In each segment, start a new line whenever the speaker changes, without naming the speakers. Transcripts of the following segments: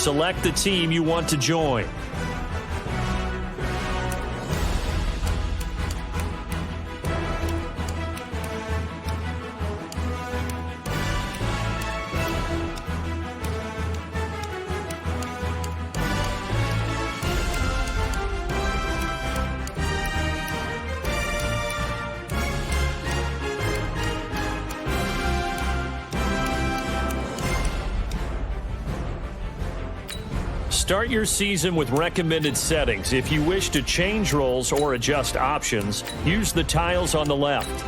select the team you want to join. Start your season with recommended settings. If you wish to change roles or adjust options, use the tiles on the left.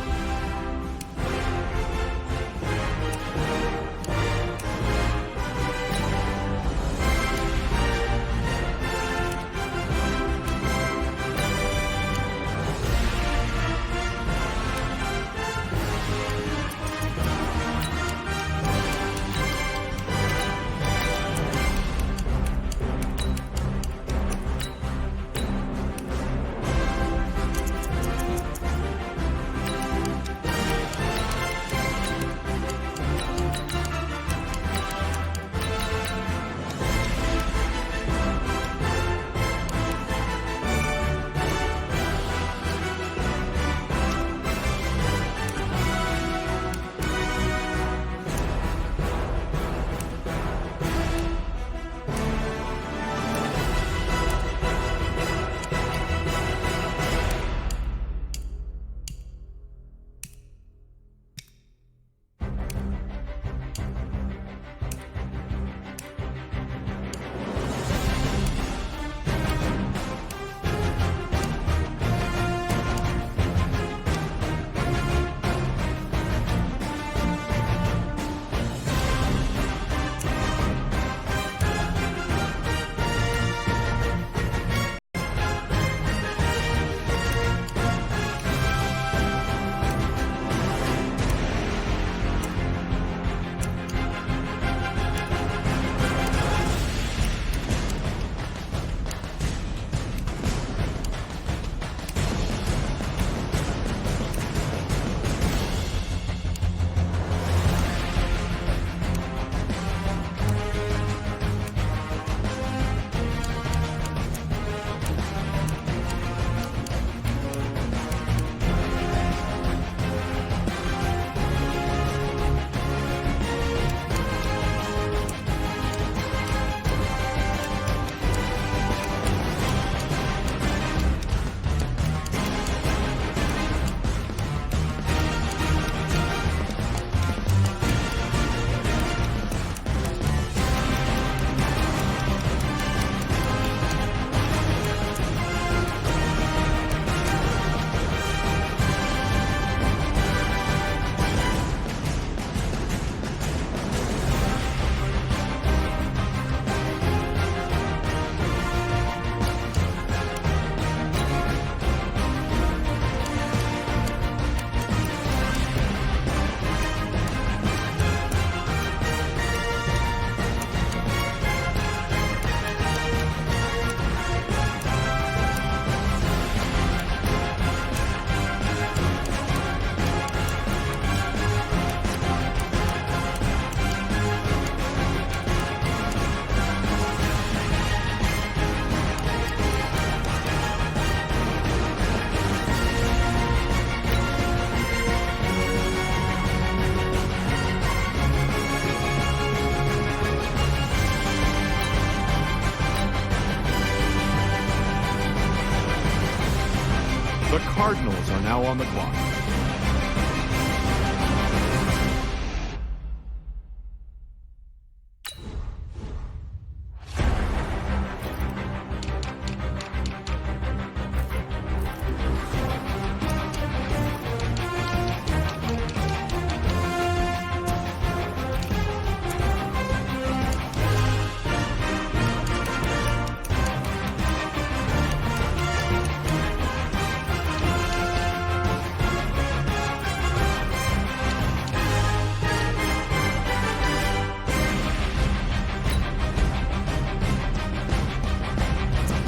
The Cardinals are now on the clock.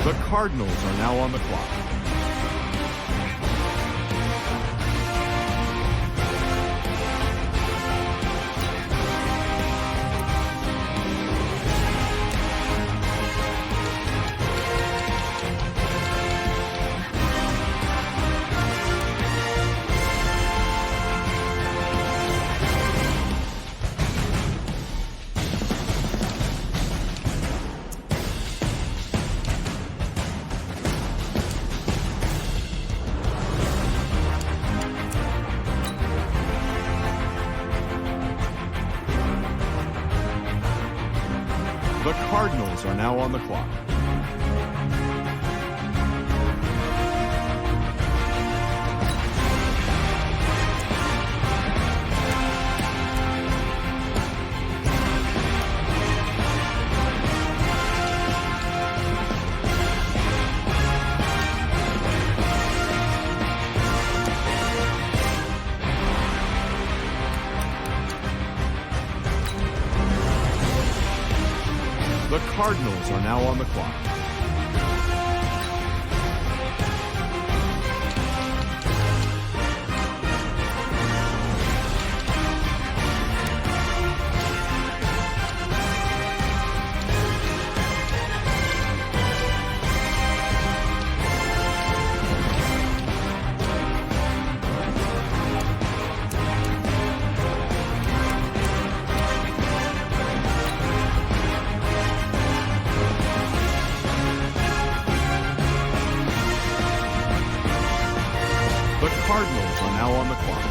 The Cardinals are now on the clock. The Cardinals are now on the clock. The Cardinals are now on the clock. The Cardinals are now on the clock.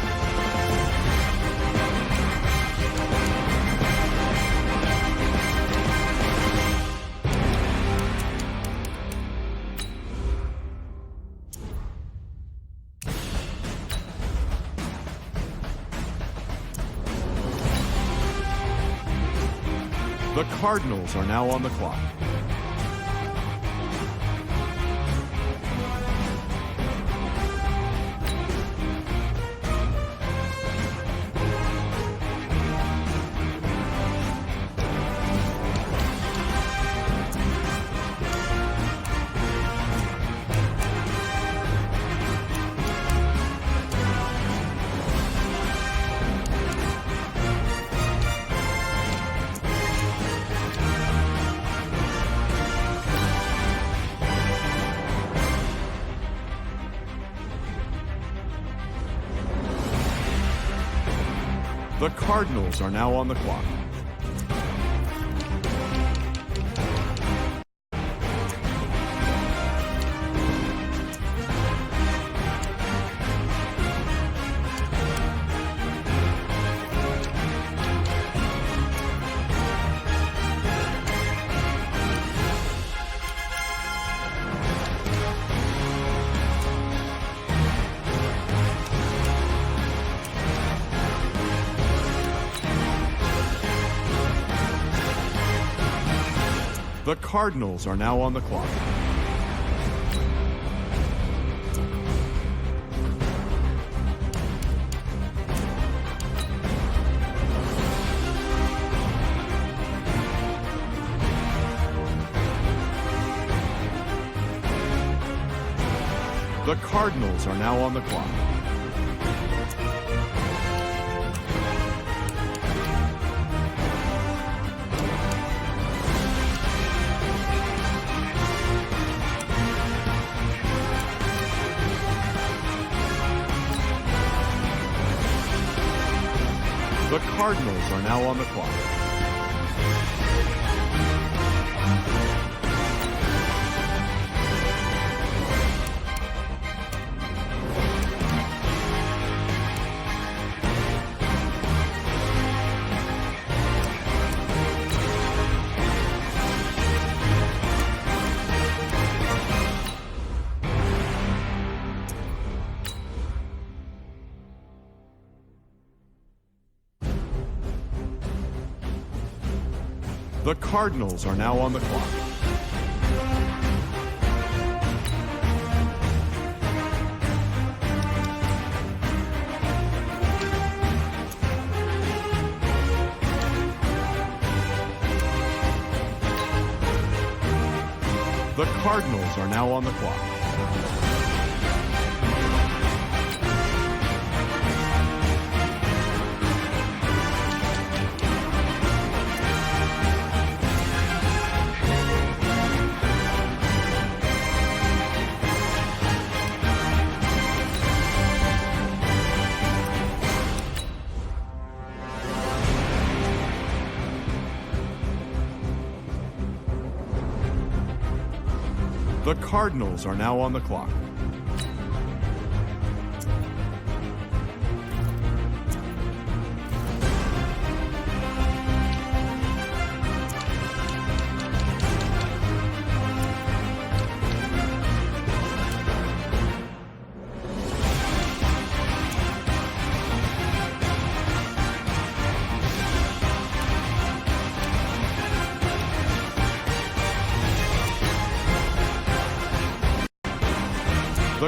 The Cardinals are now on the clock. The Cardinals are now on the clock. The Cardinals are now on the clock. The Cardinals are now on the clock. The Cardinals are now on the clock. The Cardinals are now on the clock. The Cardinals are now on the clock. The Cardinals are now on the clock.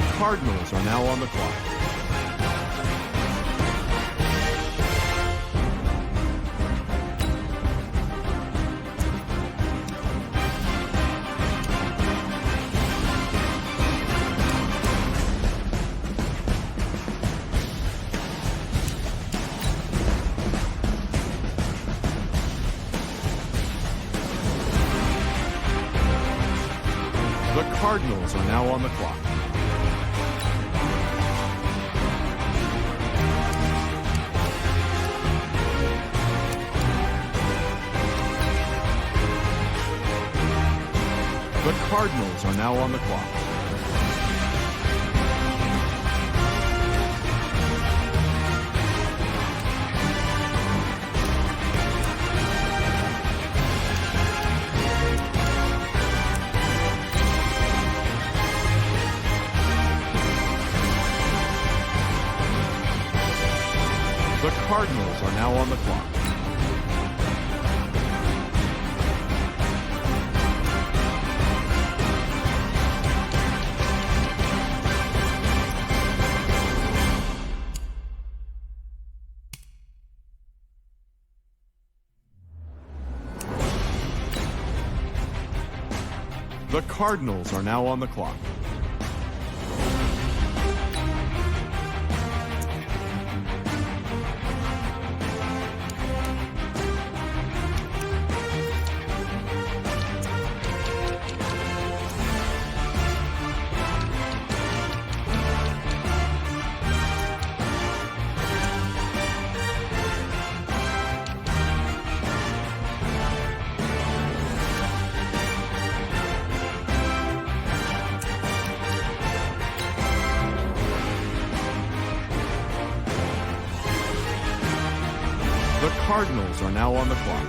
The Cardinals are now on the clock. The Cardinals are now on the clock. The Cardinals are now on the clock. The Cardinals are now on the clock. The Cardinals are now on the clock. The Cardinals are now on the clock.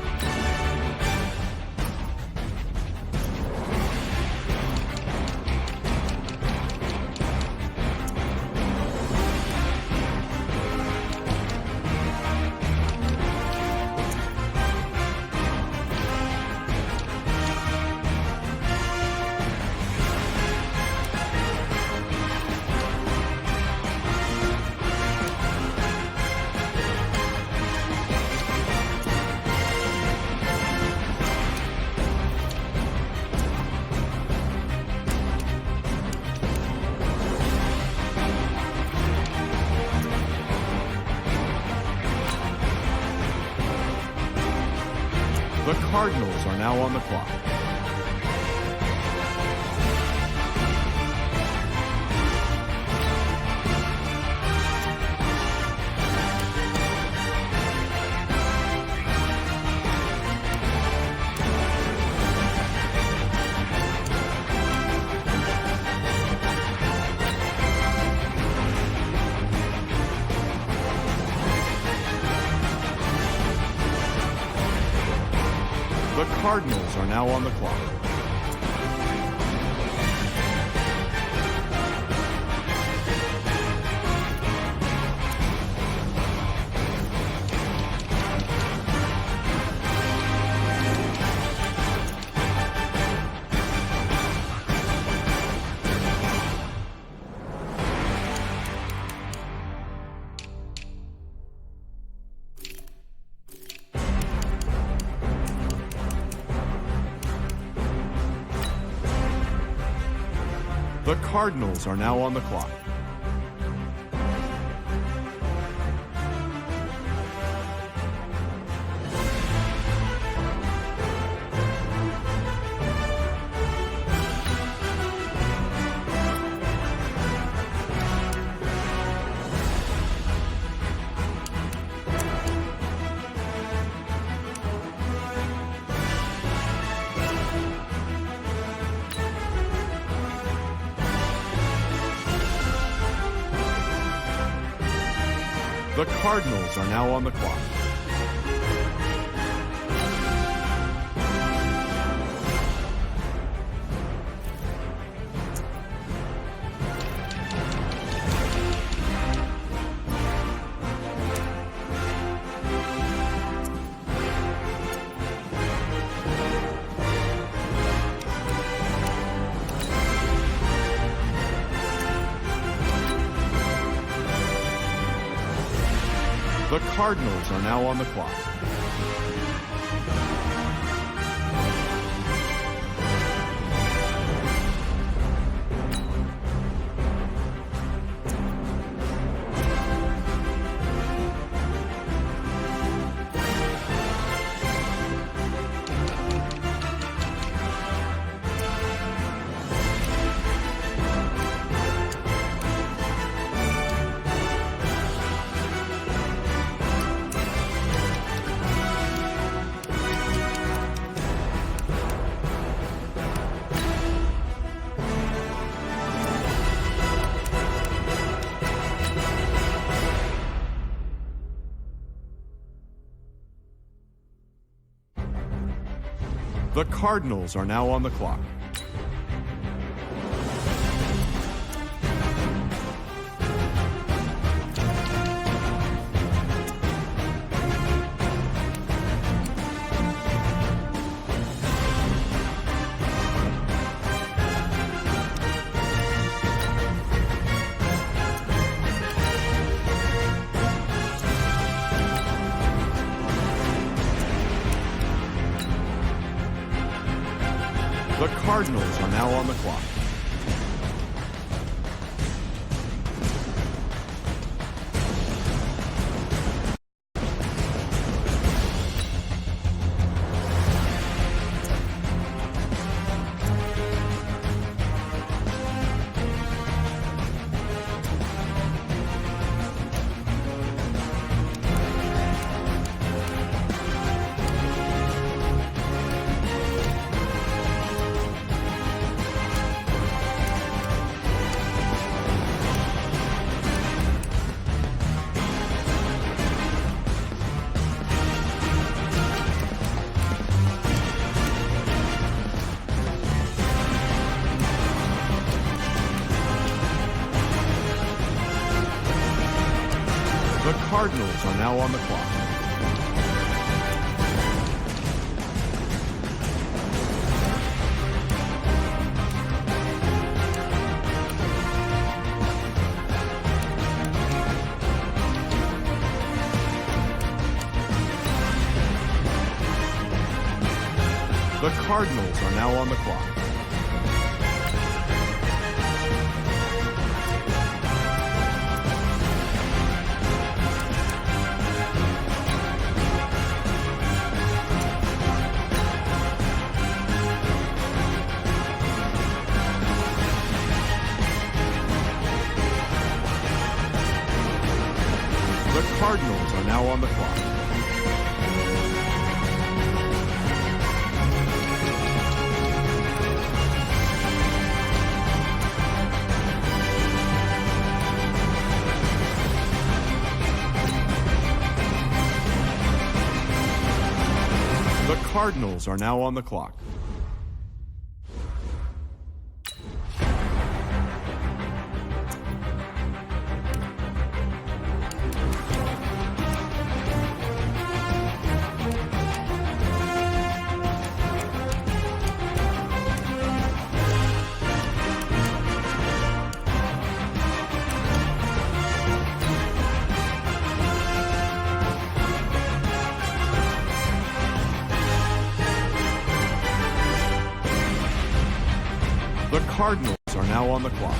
The Cardinals are now on the clock. The Cardinals are now on the clock. The Cardinals are now on the clock. The Cardinals are now on the clock. Cardinals are now on the clock. The Cardinals are now on the clock. The Cardinals are now on the clock. The Cardinals are now on the clock. The Cardinals are now on the clock. The Cardinals are now on the clock. The Cardinals are now on the clock. The Cardinals are now on the clock.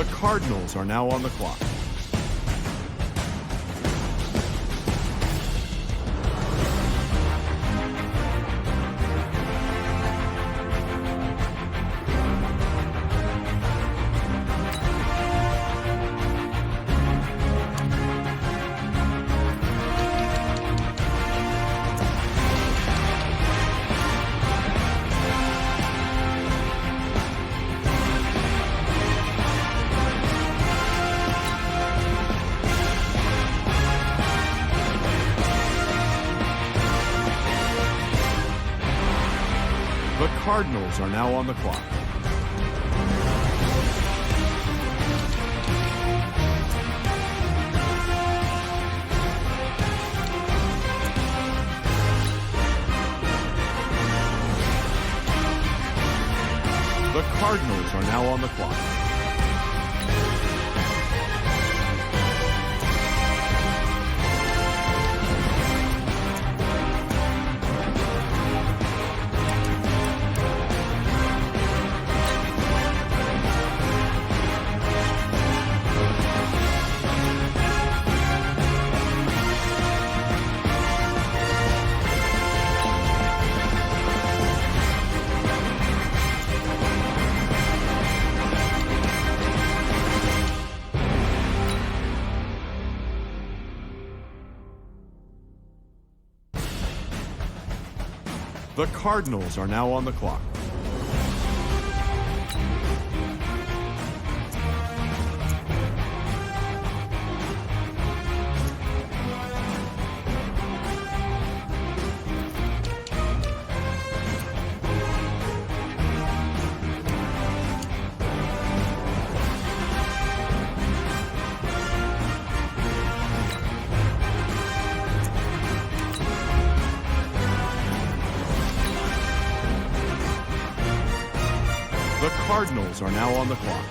The Cardinals are now on the clock. The Cardinals are now on the clock. The Cardinals are now on the clock. The Cardinals are now on the clock. The Cardinals are now on the clock.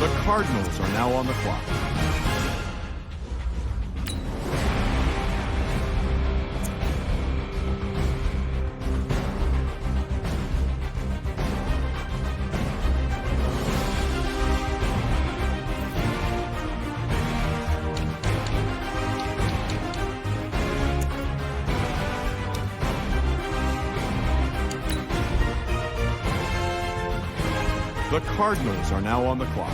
The Cardinals are now on the clock. The Cardinals are now on the clock.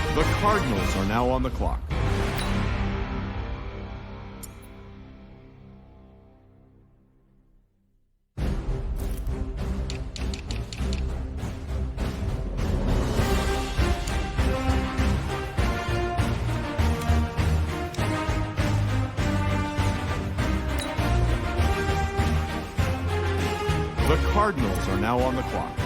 The Cardinals are now on the clock. The Cardinals are now on the clock.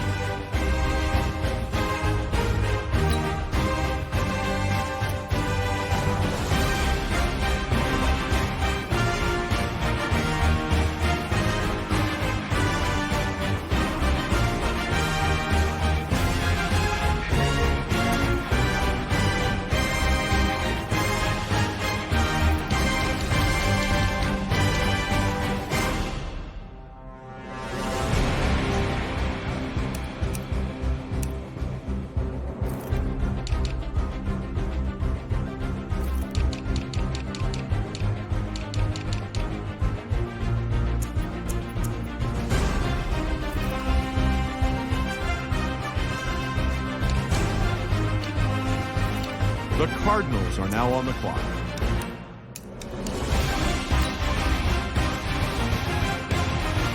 The Cardinals are now on the clock.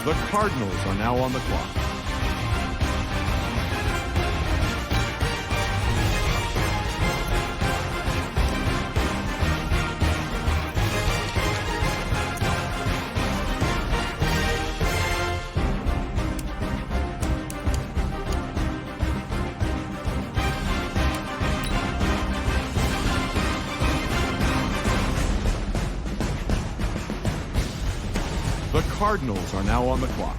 The Cardinals are now on the clock. Cardinals are now on the clock.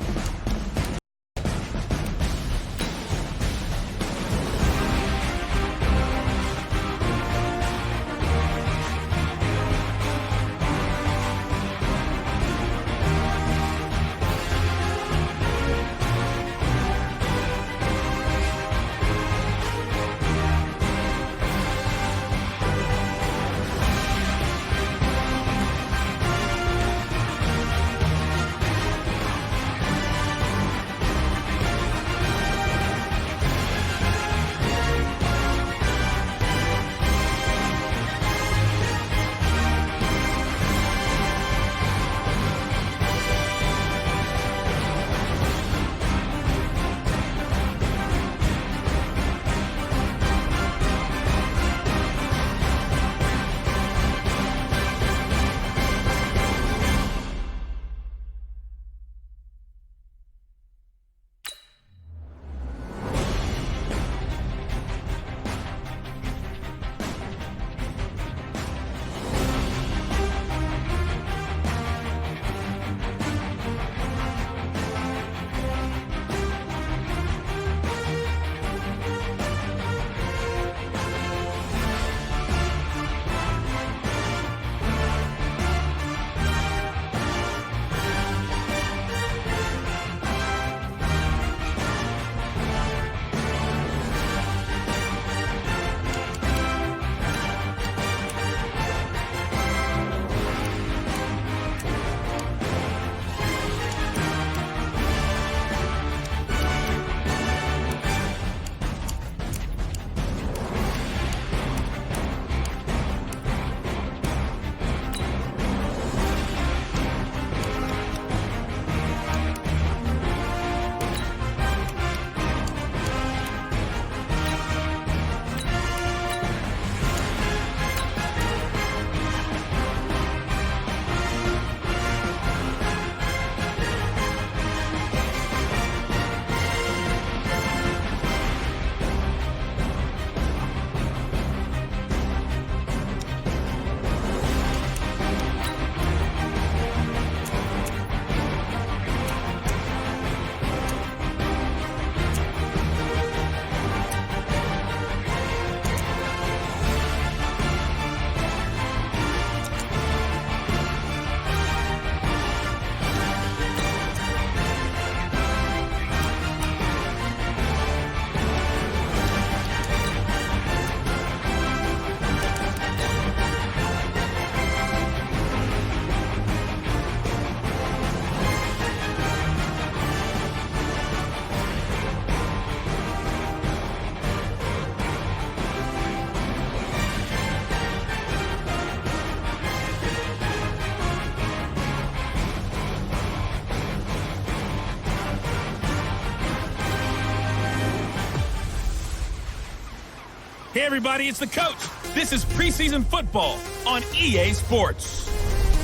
Hey everybody, it's the coach. This is preseason football on EA Sports.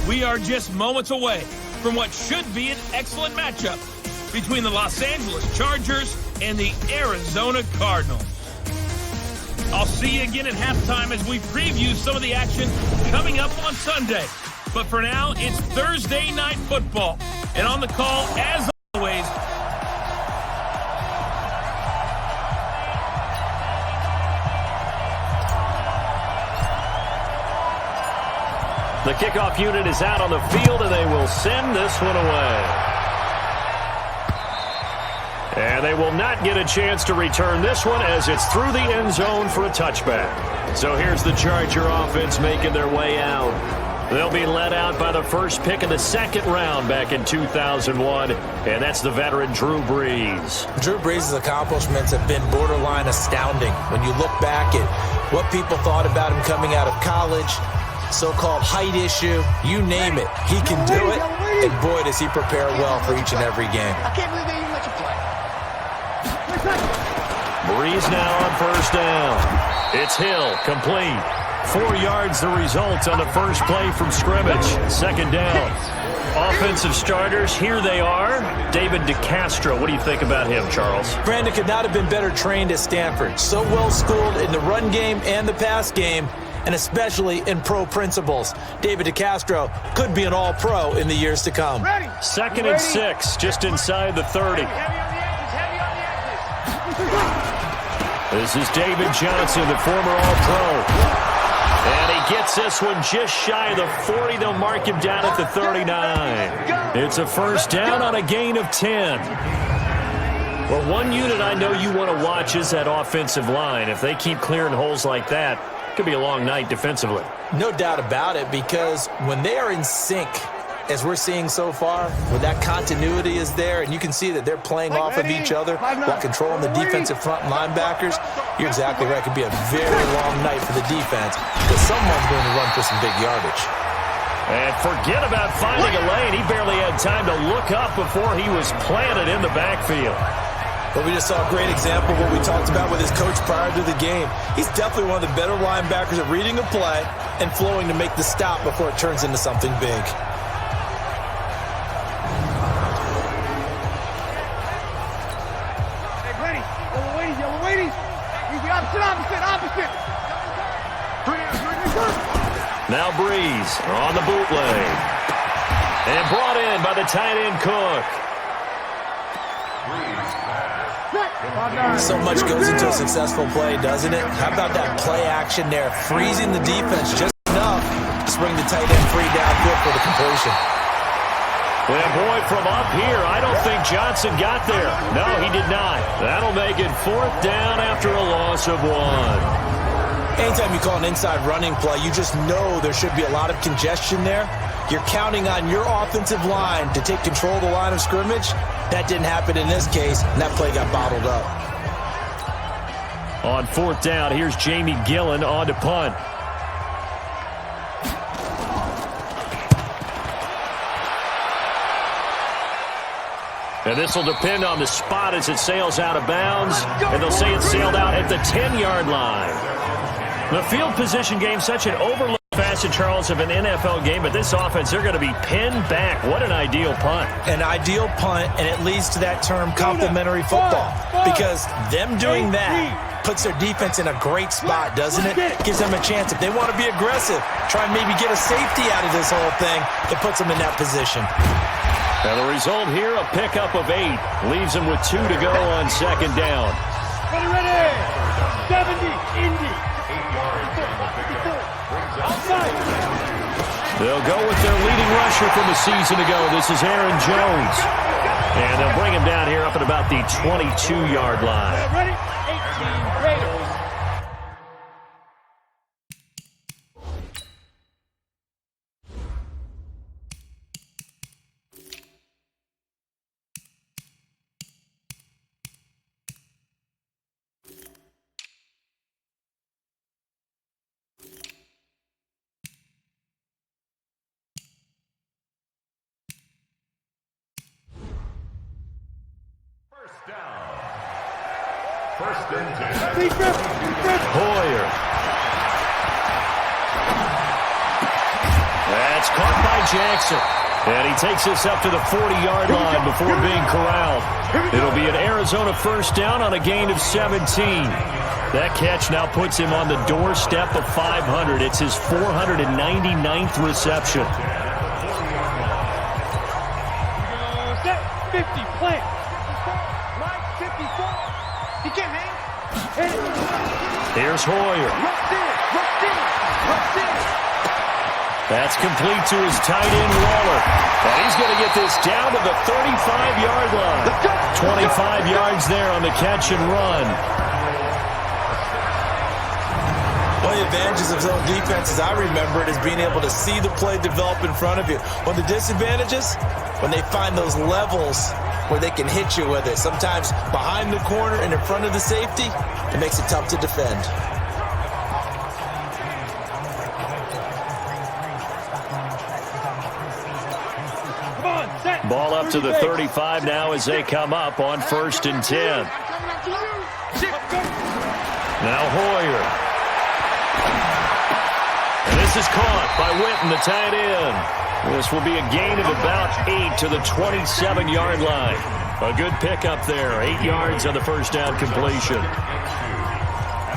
We are just moments away from what should be an excellent matchup between the Los Angeles Chargers and the Arizona Cardinals. I'll see you again at halftime as we preview some of the action coming up on Sunday. But for now, it's Thursday Night Football. And on the call, as always,
the kickoff unit is out on the field, and they will send this one away. And they will not get a chance to return this one as it's through the end zone for a touchback. So here's the Charger offense making their way out. They'll be led out by the first pick in the second round back in 2001, and that's the veteran Drew Brees.
Drew Brees' accomplishments have been borderline astounding. When you look back at what people thought about him coming out of college, so-called height issue, you name it, he can do it, and boy, does he prepare well for each and every game.
I can't believe they even let you play.
Brees now on first down. It's Hill, complete. 4 yards the result on the first play from scrimmage. Second down. Offensive starters, here they are. David DeCastro, what do you think about him, Charles?
Brandon could not have been better trained at Stanford. So well schooled in the run game and the pass game. and especially in pro principles. David DeCastro could be an all-pro in the years to come.
2nd and 6, just inside the 30. This is David Johnson, the former all-pro. And he gets this one just shy of the 40. They'll mark him down at the 39. It's a first down on a gain of 10. Well, one unit I know you want to watch is that offensive line. If they keep clearing holes like that, it could be a long night defensively.
No doubt about it, because when they are in sync, as we're seeing so far, when that continuity is there, and you can see that they're playing off of each other while controlling the defensive front linebackers, you're exactly right. It could be a very long night for the defense because someone's going to run for some big yardage.
And forget about finding a lane. He barely had time to look up before he was planted in the backfield.
But we just saw a great example of what we talked about with his coach prior to the game. He's definitely one of the better linebackers at reading a play and flowing to make the stop before it turns into something big.
Opposite.
Now Breeze on the bootleg. And brought in by the tight end Cook.
So much goes into a successful play, doesn't it? How about that play action there, freezing the defense just enough to bring the tight end free downfield for the completion.
Well, boy, from up here, I don't think Johnson got there. No, he did not. That'll make it 4th down after a loss of 1.
Anytime you call an inside running play, you just know there should be a lot of congestion there. You're counting on your offensive line to take control of the line of scrimmage. That didn't happen in this case, and that play got bottled up.
On 4th down, here's Jamie Gillen on to punt. And this will depend on the spot as it sails out of bounds. And they'll say it sailed out at the 10-yard line. The field position game, such an overlooked facet, Charles, of an NFL game. But this offense, they're going to be pinned back. What an ideal punt.
An ideal punt, and it leads to that term complementary football. Because them doing that puts their defense in a great spot, doesn't it? Gives them a chance. If they want to be aggressive, try and maybe get a safety out of this whole thing, it puts them in that position.
And the result here, a pickup of 8. Leaves them with 2 to go on 2nd down.
Ready. 70, Indy. Outside.
They'll go with their leading rusher from a season ago. This is Aaron Jones. And they'll bring him down here up at about the 22-yard line.
Ready? 18, Raiders.
First and 10.
Hoyer. That's caught by Jackson. And he takes this up to the 40-yard line before being corralled. It'll be an Arizona first down on a gain of 17. That catch now puts him on the doorstep of 500. It's his 499th reception.
50, play. Line 54. He can't hang.
Here's Hoyer. That's complete to his tight end, Waller. And he's going to get this down to the 35-yard line. 25 yards there on the catch and run.
One of the advantages of zone defense, as I remember it, is being able to see the play develop in front of you. One of the disadvantages, when they find those levels where they can hit you with it. Sometimes behind the corner and in front of the safety, it makes it tough to defend.
Ball up to the 35 now as they come up on 1st and 10. Now Hoyer. And this is caught by Witten, the tight end. This will be a gain of about 8 to the 27-yard line. A good pickup there. 8 yards on the first down completion.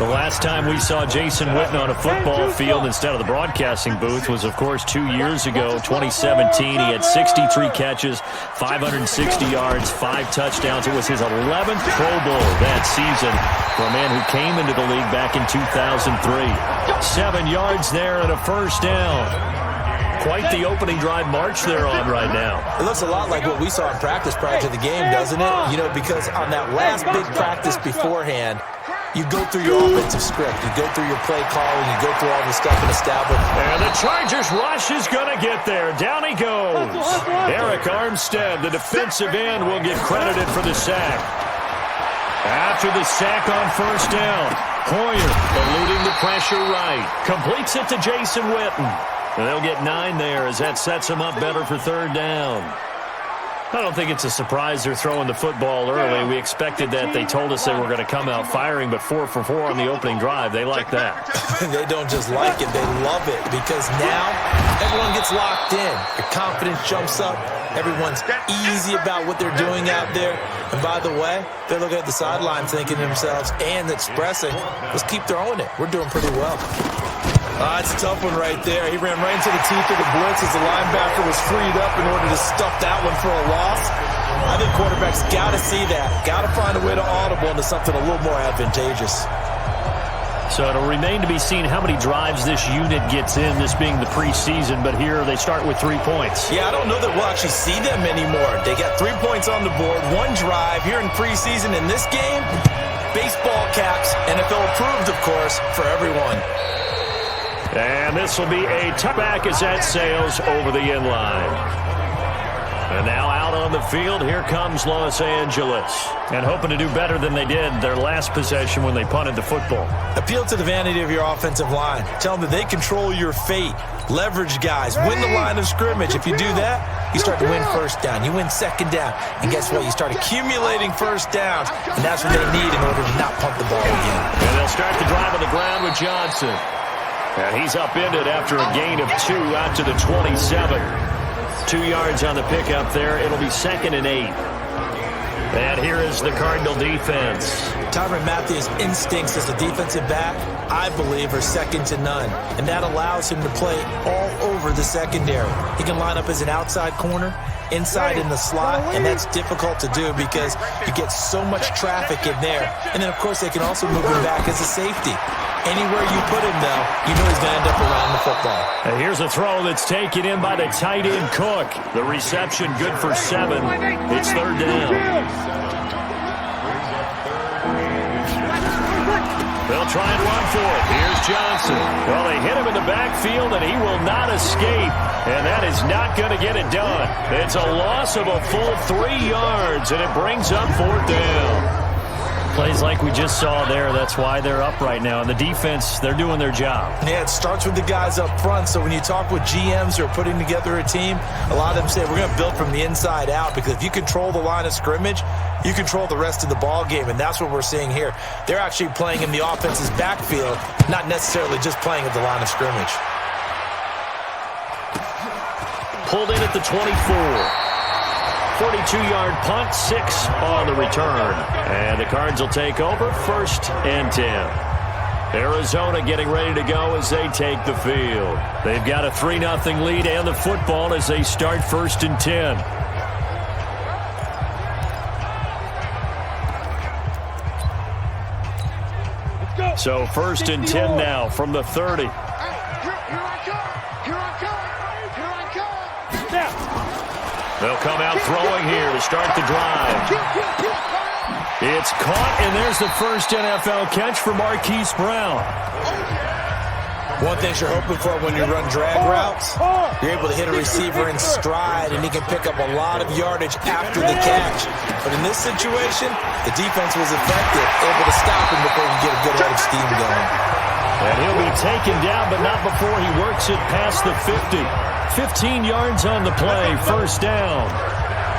The last time we saw Jason Witten on a football field instead of the broadcasting booth was, of course, 2 years ago, 2017. He had 63 catches, 560 yards, 5 touchdowns. It was his 11th Pro Bowl that season for a man who came into the league back in 2003. 7 yards there and a first down. Quite the opening drive march they're on right now.
It looks a lot like what we saw in practice prior to the game, doesn't it? You know, because on that last big practice beforehand, you go through your offensive script. You go through your play calling. You go through all the stuff and establish.
And the Chargers rush is going to get there. Down he goes. Eric Armstead, the defensive end, will get credited for the sack. After the sack on first down, Hoyer eluding the pressure right. Completes it to Jason Witten. And they'll get 9 there as that sets them up better for third down. I don't think it's a surprise they're throwing the football early. We expected that. They told us they were going to come out firing, but 4 for 4 on the opening drive. They like that.
They don't just like it. They love it because now everyone gets locked in. Your confidence jumps up. Everyone's easy about what they're doing out there. And by the way, they're looking at the sideline thinking to themselves and expressing, let's keep throwing it. We're doing pretty well. It's a tough one right there. He ran right into the teeth of the blitz as the linebacker was freed up in order to stuff that one for a loss. I think quarterbacks got to see that. Got to find a way to audible into something a little more advantageous.
So it'll remain to be seen how many drives this unit gets in, this being the preseason, but here they start with 3 points.
Yeah, I don't know that we'll actually see them anymore. They got 3 points on the board, 1 drive here in preseason. In this game, baseball caps, NFL approved, of course, for everyone.
And this will be a touchback as that sails over the end line. And now out on the field, here comes Los Angeles. And hoping to do better than they did their last possession when they punted the football.
Appeal to the vanity of your offensive line. Tell them that they control your fate. Leverage guys. Win the line of scrimmage. If you do that, you start to win first down. You win second down. And guess what? You start accumulating first downs. And that's what they need in order to not punt the ball again.
And they'll start the drive on the ground with Johnson. And he's upended after a gain of 2 out to the 27. 2 yards on the pickup there. It'll be 2nd and 8. And here is the Cardinal defense.
Tyrann Mathieu's instincts as a defensive back, I believe, are second to none. And that allows him to play all over the secondary. He can line up as an outside corner, inside in the slot, and that's difficult to do because you get so much traffic in there. And then, of course, they can also move him back as a safety. Anywhere you put him, though, you know he's going to end up around the football.
And here's a throw that's taken in by the tight end Cook. The reception good for 7. It's third down. They'll try and run for it. Here's Johnson. Well, they hit him in the backfield, and he will not escape. And that is not going to get it done. It's a loss of a full 3 yards, and it brings up 4th down. Plays like we just saw there. That's why they're up right now. And the defense, they're doing their job.
Yeah, it starts with the guys up front. So when you talk with GMs who are putting together a team, a lot of them say we're going to build from the inside out because if you control the line of scrimmage, you control the rest of the ball game, and that's what we're seeing here. They're actually playing in the offense's backfield, not necessarily just playing at the line of scrimmage.
Pulled in at the 24. 42-yard punt, 6 on the return. And the Cards will take over, 1st and 10. Arizona getting ready to go as they take the field. They've got a 3-0 lead and the football as they start 1st and 10. So 1st and 10 now from the 30. They'll come out throwing here to start the drive. It's caught, and there's the first NFL catch for Marquise Brown.
One thing you're hoping for when you run drag routes, you're able to hit a receiver in stride, and he can pick up a lot of yardage after the catch. But in this situation, the defense was effective, able to stop him before he can get a good head of steam going.
And he'll be taken down, but not before he works it past the 50. 15 yards on the play, 1st down.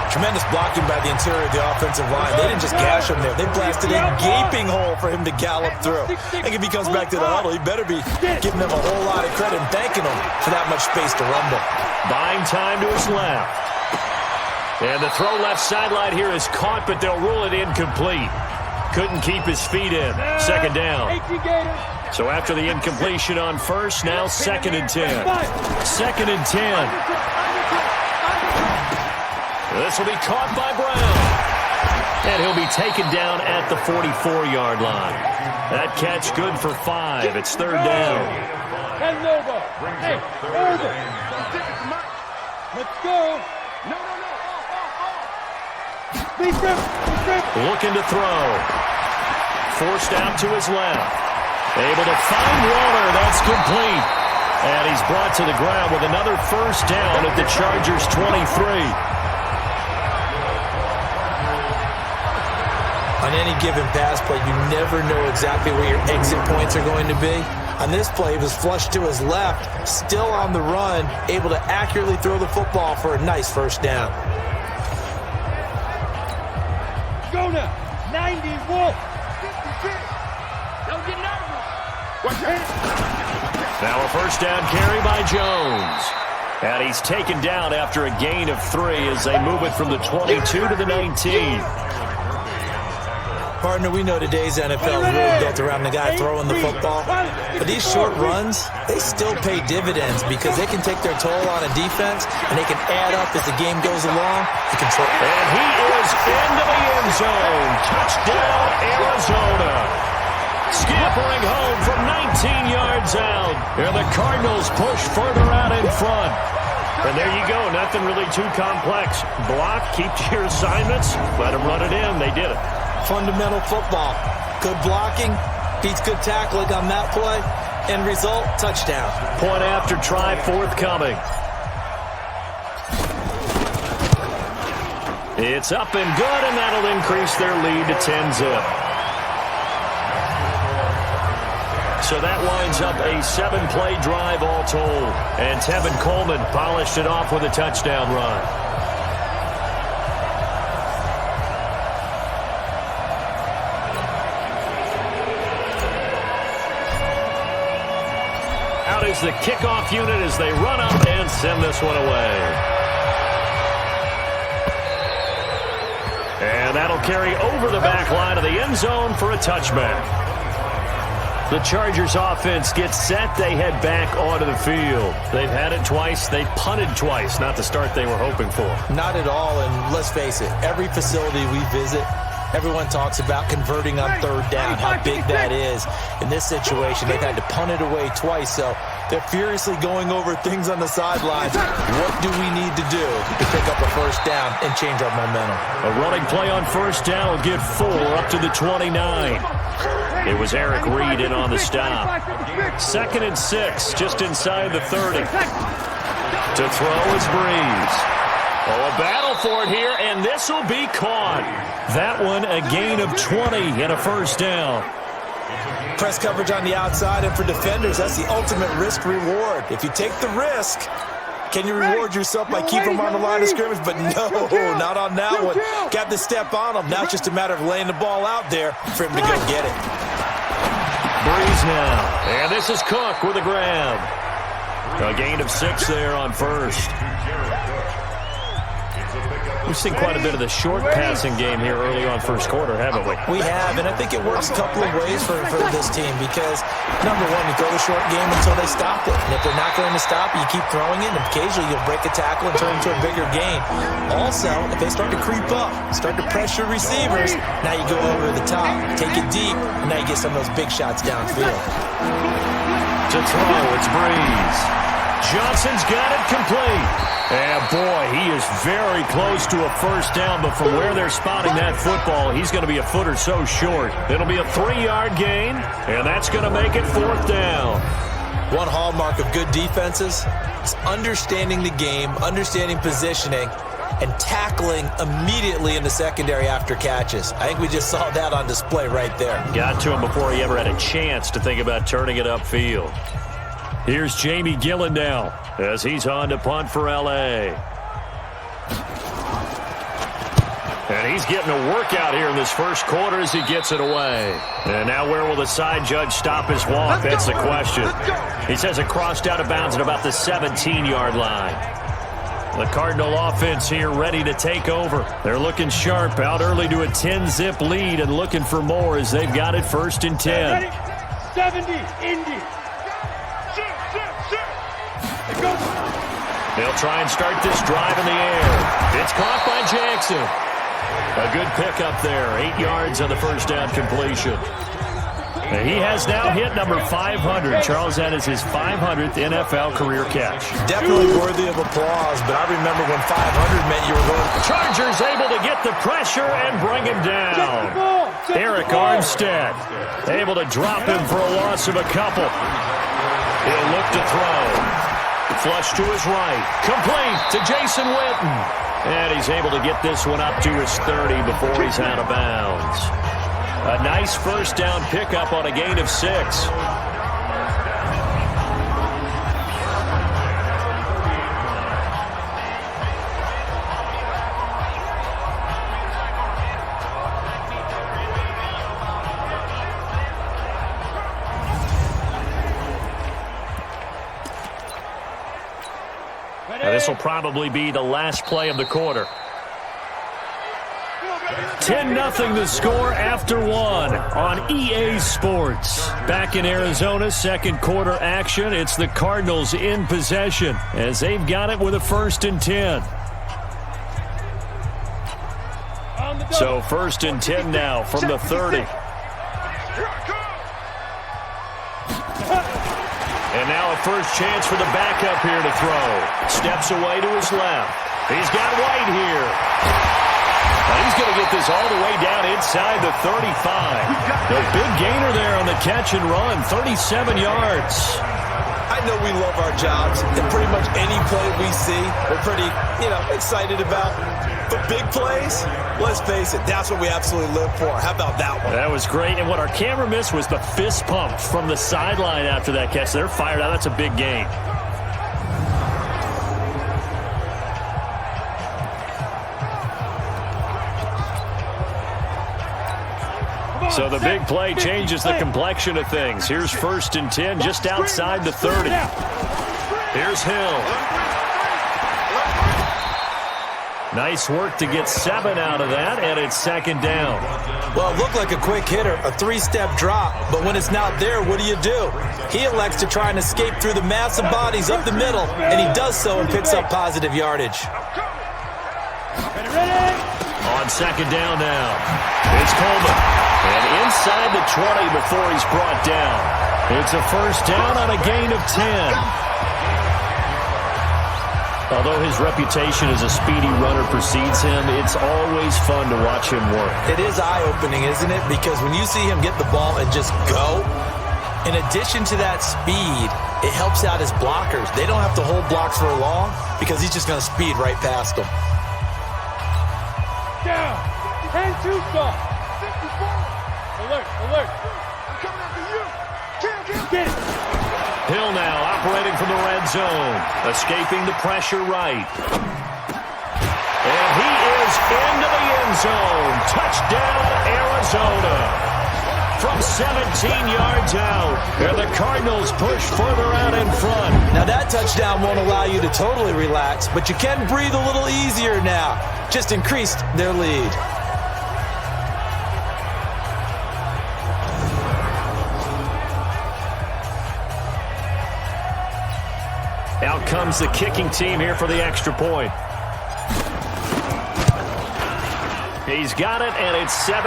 Tremendous blocking by the interior of the offensive line. They didn't just gash him there. They blasted a gaping hole for him to gallop through. I think if he comes back to the huddle, he better be giving them a whole lot of credit and thanking them for that much space to rumble.
Buying time to his left. And the throw left sideline here is caught, but they'll rule it incomplete. Couldn't keep his feet in. Second down. So after the incompletion on first, now 2nd and 10. 2nd and 10. This will be caught by Brown. And he'll be taken down at the 44-yard line. That catch good for 5. It's 3rd down.
Hey, over. Let's go.
Looking to throw. Forced out to his left. Able to find Waller. That's complete. And he's brought to the ground with another 1st down at the Chargers' 23.
On any given pass play, you never know exactly where your exit points are going to be. On this play, he was flushed to his left, still on the run, able to accurately throw the football for a nice 1st down.
Go now. 91. Don't get nervous.
Now a 1st down carry by Jones. And he's taken down after a gain of 3 as they move it from the 22 to the 19.
Partner, we know today's NFL is really built around the guy throwing the football. But these short runs, they still pay dividends because they can take their toll on a defense and they can add up as the game goes along.
And he is into the end zone. Touchdown, Arizona. Scampering home from 19 yards out. And the Cardinals push further out in front. And there you go. Nothing really too complex. Block, keep to your assignments, let them run it in. They did it.
Fundamental football. Good blocking beats good tackling on that play. End result, touchdown.
Point after try forthcoming. It's up and good, and that'll increase their lead to 10-zip. So that winds up a 7-play drive all told. And Tevin Coleman polished it off with a touchdown run. Out is the kickoff unit as they run up and send this one away. And that'll carry over the back line of the end zone for a touchback. The Chargers offense gets set. They head back onto the field. They've had it twice. They punted twice. Not the start they were hoping for.
Not at all, and let's face it, every facility we visit, everyone talks about converting on 3rd down, how big that is. In this situation, they've had to punt it away twice, so they're furiously going over things on the sidelines. What do we need to do to pick up a 1st down and change our momentum?
A running play on 1st down will get 4 up to the 29. It was Eric Reed in on the stop. 2nd and 6, just inside the 30. To throw is Breeze. Oh, a battle for it here, and this will be caught. That one, a gain of 20 and a 1st down.
Press coverage on the outside, and for defenders, that's the ultimate risk-reward. If you take the risk, can you reward yourself by keeping them on the line of scrimmage? But no, not on that one. Got to step on them. Now it's just a matter of laying the ball out there for him to go get it.
Breeze now, and this is Cook with a grab. A gain of 6 there on 1st. We've seen quite a bit of the short passing game here early on 1st quarter, haven't we?
We have, and I think it works a couple of ways for this team because, number one, you throw the short game until they stop it. And if they're not going to stop it, you keep throwing it, and occasionally you'll break a tackle and turn it into a bigger gain. Also, if they start to creep up, start to pressure receivers, now you go over the top, take it deep, and now you get some of those big shots downfield.
To throw, it's Breeze. Johnson's got it complete. And, boy, he is very close to a 1st down, but from where they're spotting that football, he's going to be a foot or so short. It'll be a 3-yard gain, and that's going to make it 4th down.
One hallmark of good defenses is understanding the game, understanding positioning, and tackling immediately in the secondary after catches. I think we just saw that on display right there.
Got to him before he ever had a chance to think about turning it upfield. Here's Jamie Gillen now as he's on to punt for L.A. And he's getting a workout here in this 1st quarter as he gets it away. And now where will the side judge stop his walk? That's the question. He says it crossed out of bounds at about the 17-yard line. The Cardinal offense here ready to take over. They're looking sharp, out early to a 10-zip lead and looking for more as they've got it 1st and 10.
Ready? 70, Indy.
They'll try and start this drive in the air. It's caught by Jackson. A good pickup there. 8 yards on the first down completion. He has now hit number 500. Charles, that is his 500th NFL career catch.
Definitely worthy of applause, but I remember when 500 meant you were going.
Chargers able to get the pressure and bring him down. Eric Armstead able to drop him for a loss of a couple. He'll look to throw. Flush to his right. Complete to Jason Witten. And he's able to get this one up to his 30 before he's out of bounds. A nice first down pickup on a gain of 6. This will probably be the last play of the quarter. 10-0 the score after 1 on EA Sports. Back in Arizona, second quarter action. It's the Cardinals in possession as they've got it with a 1st and 10. So 1st and 10 now from the 30. And now a first chance for the backup here to throw. Steps away to his left. He's got White here. He's going to get this all the way down inside the 35. The big gainer there on the catch and run, 37 yards.
I know we love our jobs, and pretty much any play we see, we're pretty, excited about. But big plays, let's face it, that's what we absolutely live for. How about that one?
That was great, and what our camera missed was the fist pump from the sideline after that catch. They're fired out. That's a big gain. So the big play changes the complexion of things. Here's 1st and 10 just outside the 30. Here's Hill. Nice work to get 7 out of that, and it's 2nd down.
Well, it looked like a quick hitter, a 3-step drop, but when it's not there, what do? He elects to try and escape through the massive bodies up the middle, and he does so and picks up positive yardage.
On 2nd down now, it's Coleman. And inside the 20 before he's brought down. It's a 1st down on a gain of 10. Although his reputation as a speedy runner precedes him, it's always fun to watch him work.
It is eye-opening, isn't it? Because when you see him get the ball and just go, in addition to that speed, it helps out his blockers. They don't have to hold blocks for long because he's just going to speed right past them.
Down. 10-2 stop. Alert. I'm coming after you. Get it.
Hill now operating from the red zone. Escaping the pressure right. And he is into the end zone. Touchdown, Arizona. From 17 yards out. And the Cardinals push further out in front.
Now that touchdown won't allow you to totally relax, but you can breathe a little easier now. Just increased their lead.
Out comes the kicking team here for the extra point. He's got it, and it's 17-0.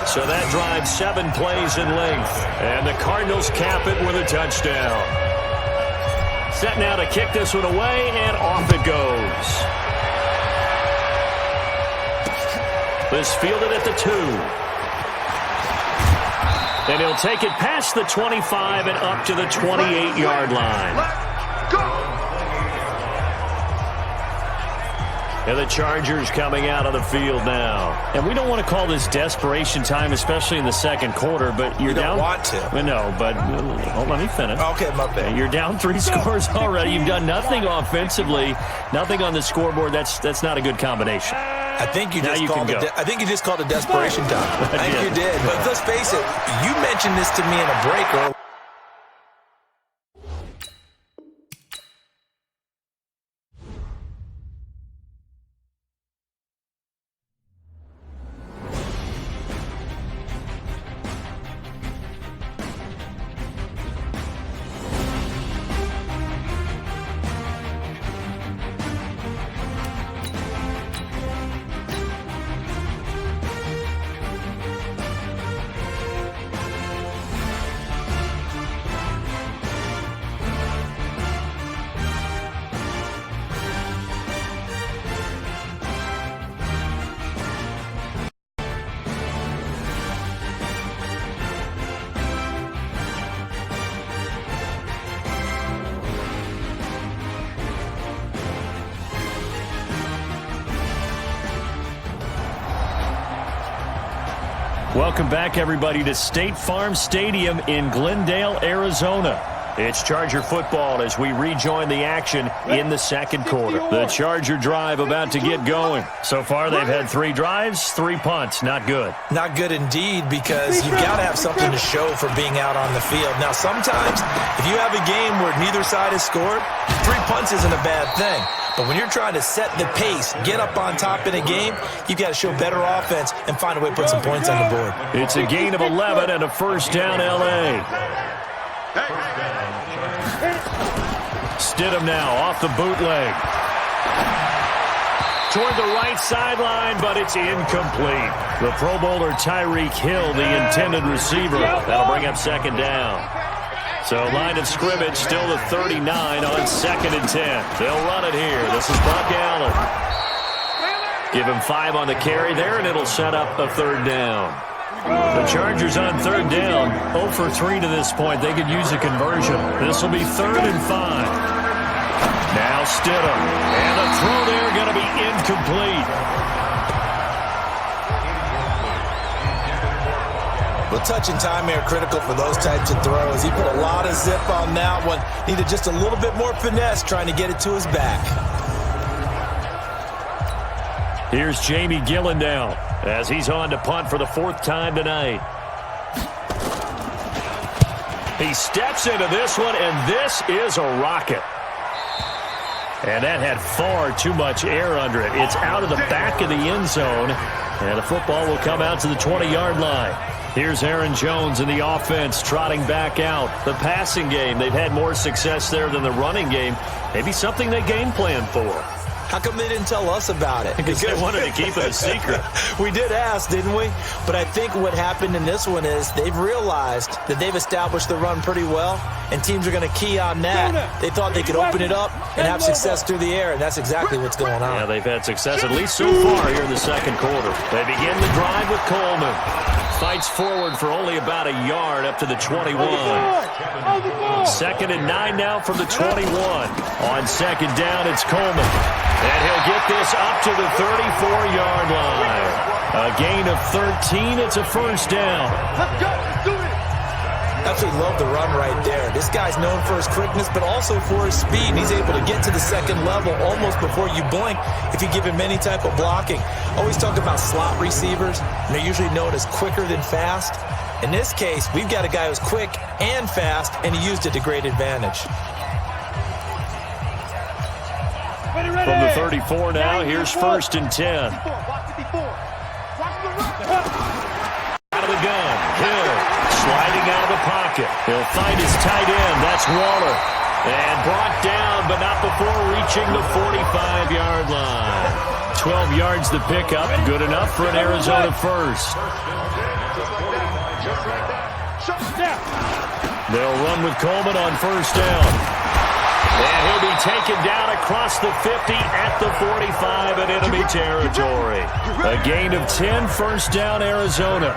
So that drives 7 plays in length, and the Cardinals cap it with a touchdown. Set now to kick this one away, and off it goes. This fielded at the 2. And he'll take it past the 25 and up to the 28-yard line. And the Chargers coming out of the field now. And we don't want to call this desperation time, especially in the second quarter, but you're down.
You don't want to.
No, but let me finish.
Okay, my bad.
You're down 3 scores already. You've done nothing offensively, nothing on the scoreboard. That's not a good combination.
I think you just called it desperation time. I think you did. But let's face it, you mentioned this to me in a break earlier.
Welcome back, everybody, to State Farm Stadium in Glendale, Arizona. It's Charger football as we rejoin the action in the second quarter. The Charger drive about to get going. So far, they've had 3 drives, 3 punts. Not good.
Not good indeed, because you've got to have something to show for being out on the field. Now, sometimes, if you have a game where neither side has scored, 3 punts isn't a bad thing. But when you're trying to set the pace, get up on top in a game, you've got to show better offense and find a way to put some points on the board.
It's a gain of 11 and a first down, L.A. Stidham now off the bootleg. Toward the right sideline, but it's incomplete. The Pro Bowler Tyreek Hill, the intended receiver. That'll bring up second down. So line of scrimmage still the 39 on 2nd and 10. They'll run it here. This is Buck Allen. Give him 5 on the carry there, and it'll set up a 3rd down. The Chargers on 3rd down, 0 for 3 to this point. They could use a conversion. This will be 3rd and 5. Now Stidham. And the throw there going to be incomplete.
Well, touch and time here critical for those types of throws. He put a lot of zip on that one. Needed just a little bit more finesse trying to get it to his back.
Here's Jamie Gillen now as he's on to punt for the 4th time tonight. He steps into this one, and this is a rocket. And that had far too much air under it. It's out of the back of the end zone, and the football will come out to the 20-yard line. Here's Aaron Jones in the offense trotting back out. The passing game, they've had more success there than the running game. Maybe something they game plan for.
How come they didn't tell us about it?
Because they wanted to keep it a secret.
We did ask, didn't we? But I think what happened in this one is they've realized that they've established the run pretty well, and teams are going to key on that. They thought they could open it up and have success through the air, and that's exactly what's going on.
Yeah, they've had success, at least so far here in the second quarter. They begin the drive with Coleman. Fights forward for only about a yard up to the 21. 2nd and 9 now from the 21. On 2nd down, it's Coleman. And he'll get this up to the 34-yard line. A gain of 13. It's a first down.
Let's go. Let's do it.
Absolutely love the run right there. This guy's known for his quickness, but also for his speed. And he's able to get to the second level almost before you blink if you give him any type of blocking. Always talk about slot receivers, and they're usually known as quicker than fast. In this case, we've got a guy who's quick and fast, and he used it to great advantage.
From the 34 now, here's 1st and 10. Out of the gun, Hill sliding out of the pocket. He'll find his tight end, that's Waller. And brought down, but not before reaching the 45-yard line. 12 yards to pick up, good enough for an Arizona first. They'll run with Coleman on 1st down. And he'll be taken down across the 50 at the 45 in enemy territory. A gain of 10, first down, Arizona.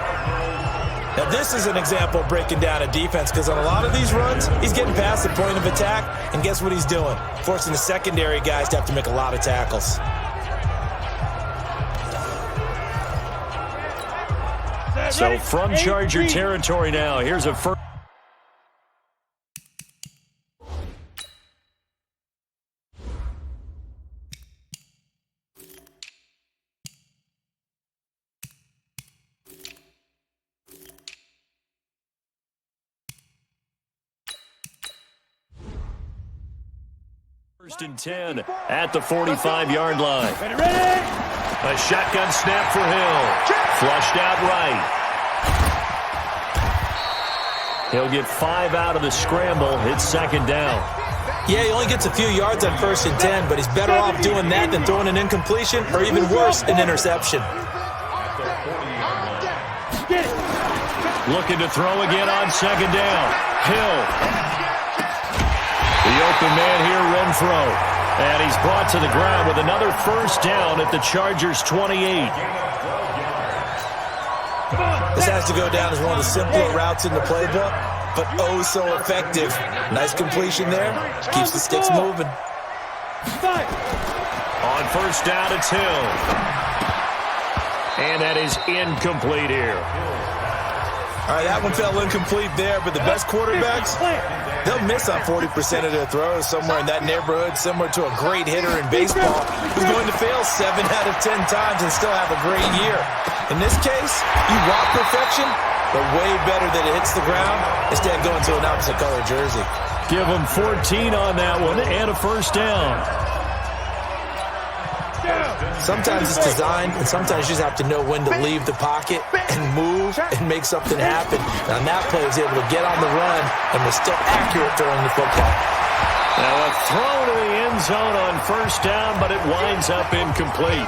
Now, this is an example of breaking down a defense, because on a lot of these runs, he's getting past the point of attack, and guess what he's doing? Forcing the secondary guys to have to make a lot of tackles.
So from Charger territory now, here's a first. First and 10 at the 45-yard line. A shotgun snap for Hill. Flushed out right. He'll get 5 out of the scramble. It's 2nd down.
Yeah, he only gets a few yards on 1st and 10, but he's better off doing that than throwing an incompletion, or even worse, an interception.
Looking to throw again on 2nd down. Hill. The open man here, Renfro. And he's brought to the ground with another first down at the Chargers' 28.
This has to go down as one of the simpler routes in the playbook, but oh so effective. Nice completion there. Keeps the sticks moving.
On 1st down, it's Hill. And that is incomplete here.
All right, that one fell incomplete there, but the best quarterbacks, they'll miss on 40% of their throws somewhere in that neighborhood, similar to a great hitter in baseball who's going to fail 7 out of 10 times and still have a great year. In this case, you want perfection, but way better that it hits the ground instead of going to an opposite color jersey.
Give them 14 on that one and a first down.
Sometimes it's designed, and sometimes you just have to know when to leave the pocket and move and make something happen. And on that play, he was able to get on the run and was still accurate throwing the football.
Now a throw to the end zone on first down, but it winds up incomplete.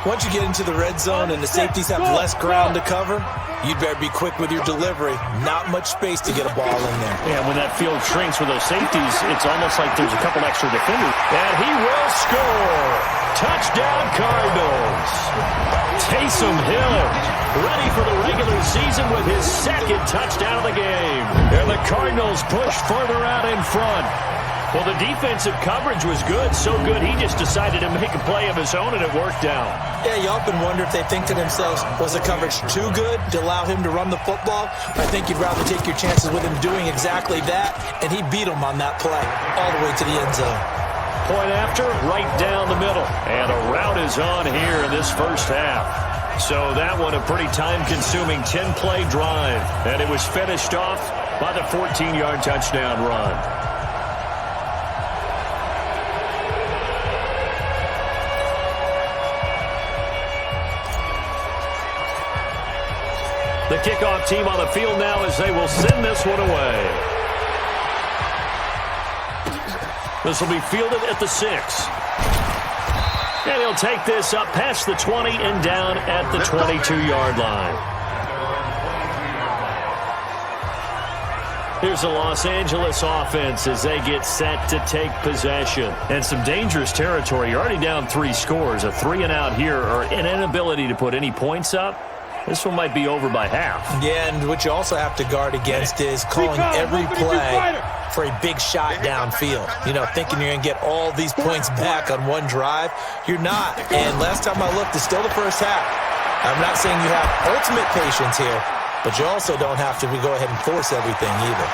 Once you get into the red zone and the safeties have less ground to cover, you'd better be quick with your delivery. Not much space to get a ball in there.
Yeah, when that field shrinks with those safeties, it's almost like there's a couple extra defenders. And he will score. Touchdown, Cardinals. Taysom Hill ready for the regular season with his second touchdown of the game. And the Cardinals push further out in front. Well, the defensive coverage was good, so good he just decided to make a play of his own, and it worked out.
Yeah, you often wonder if they think to themselves, was the coverage too good to allow him to run the football? I think you'd rather take your chances with him doing exactly that, and he beat him on that play all the way to the end zone.
Point after, right down the middle. And a route is on here in this first half. So that one a pretty time-consuming 10-play drive, and it was finished off by the 14-yard touchdown run. The kickoff team on the field now as they will send this one away. This will be fielded at the 6. And he'll take this up past the 20 and down at the 22-yard line. Here's the Los Angeles offense as they get set to take possession. And some dangerous territory. You're already down 3 scores. A 3-and-out here or an inability to put any points up. This one might be over by half. Yeah, and what you also have to guard against is calling every play for a big shot downfield. You know, thinking you're going to get all these points back on one drive. You're not. And last time I looked, it's still the first half. I'm not saying you have ultimate patience here, but you also don't have to go ahead and force everything either.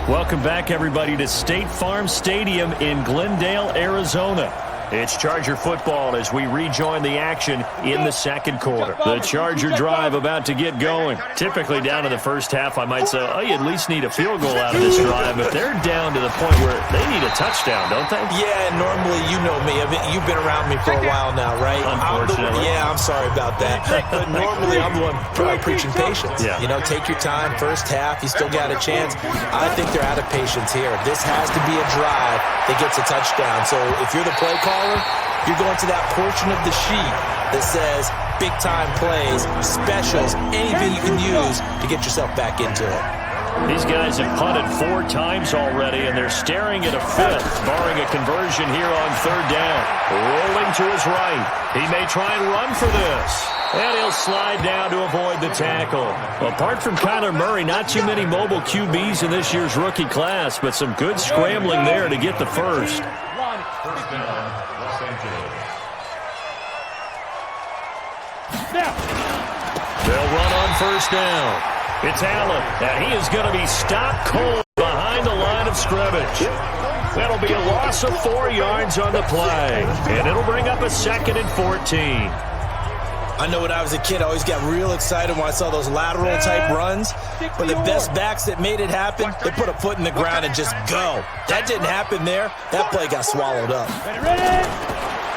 Welcome back, everybody, to State Farm Stadium in Glendale, Arizona. It's Charger football as we rejoin the action in the second quarter. The Charger drive about to get going. Typically down to the first half, I might say, oh, you at least need a field goal out of this drive, but they're down to the point where they need a touchdown, don't they? Yeah, normally, you know me. I mean, you've been around me for a while now, right? Unfortunately.
I'm sorry about that. But normally, I'm the one preaching patience.
Yeah.
You know, take your time. First half, you still got a chance. I think they're out of patience here. This has to be a drive that gets a touchdown. So if you're the play caller, you're going to that portion of the sheet that says big-time plays, specials, anything you can use to get yourself back into it.
These guys have punted 4 times already, and they're staring at a 5th, barring a conversion here on 3rd down. Rolling to his right. He may try and run for this. And he'll slide down to avoid the tackle. Apart from Kyler Murray, not too many mobile QBs in this year's rookie class, but some good scrambling there to get the first. They'll run on first down. It's Allen, and he is going to be stopped cold behind the line of scrimmage. That'll be a loss of 4 yards on the play, and it'll bring up a 2nd and 14.
I know when I was a kid, I always got real excited when I saw those lateral-type runs. But the best backs that made it happen, they put a foot in the ground and just go. That didn't happen there. That play got swallowed up.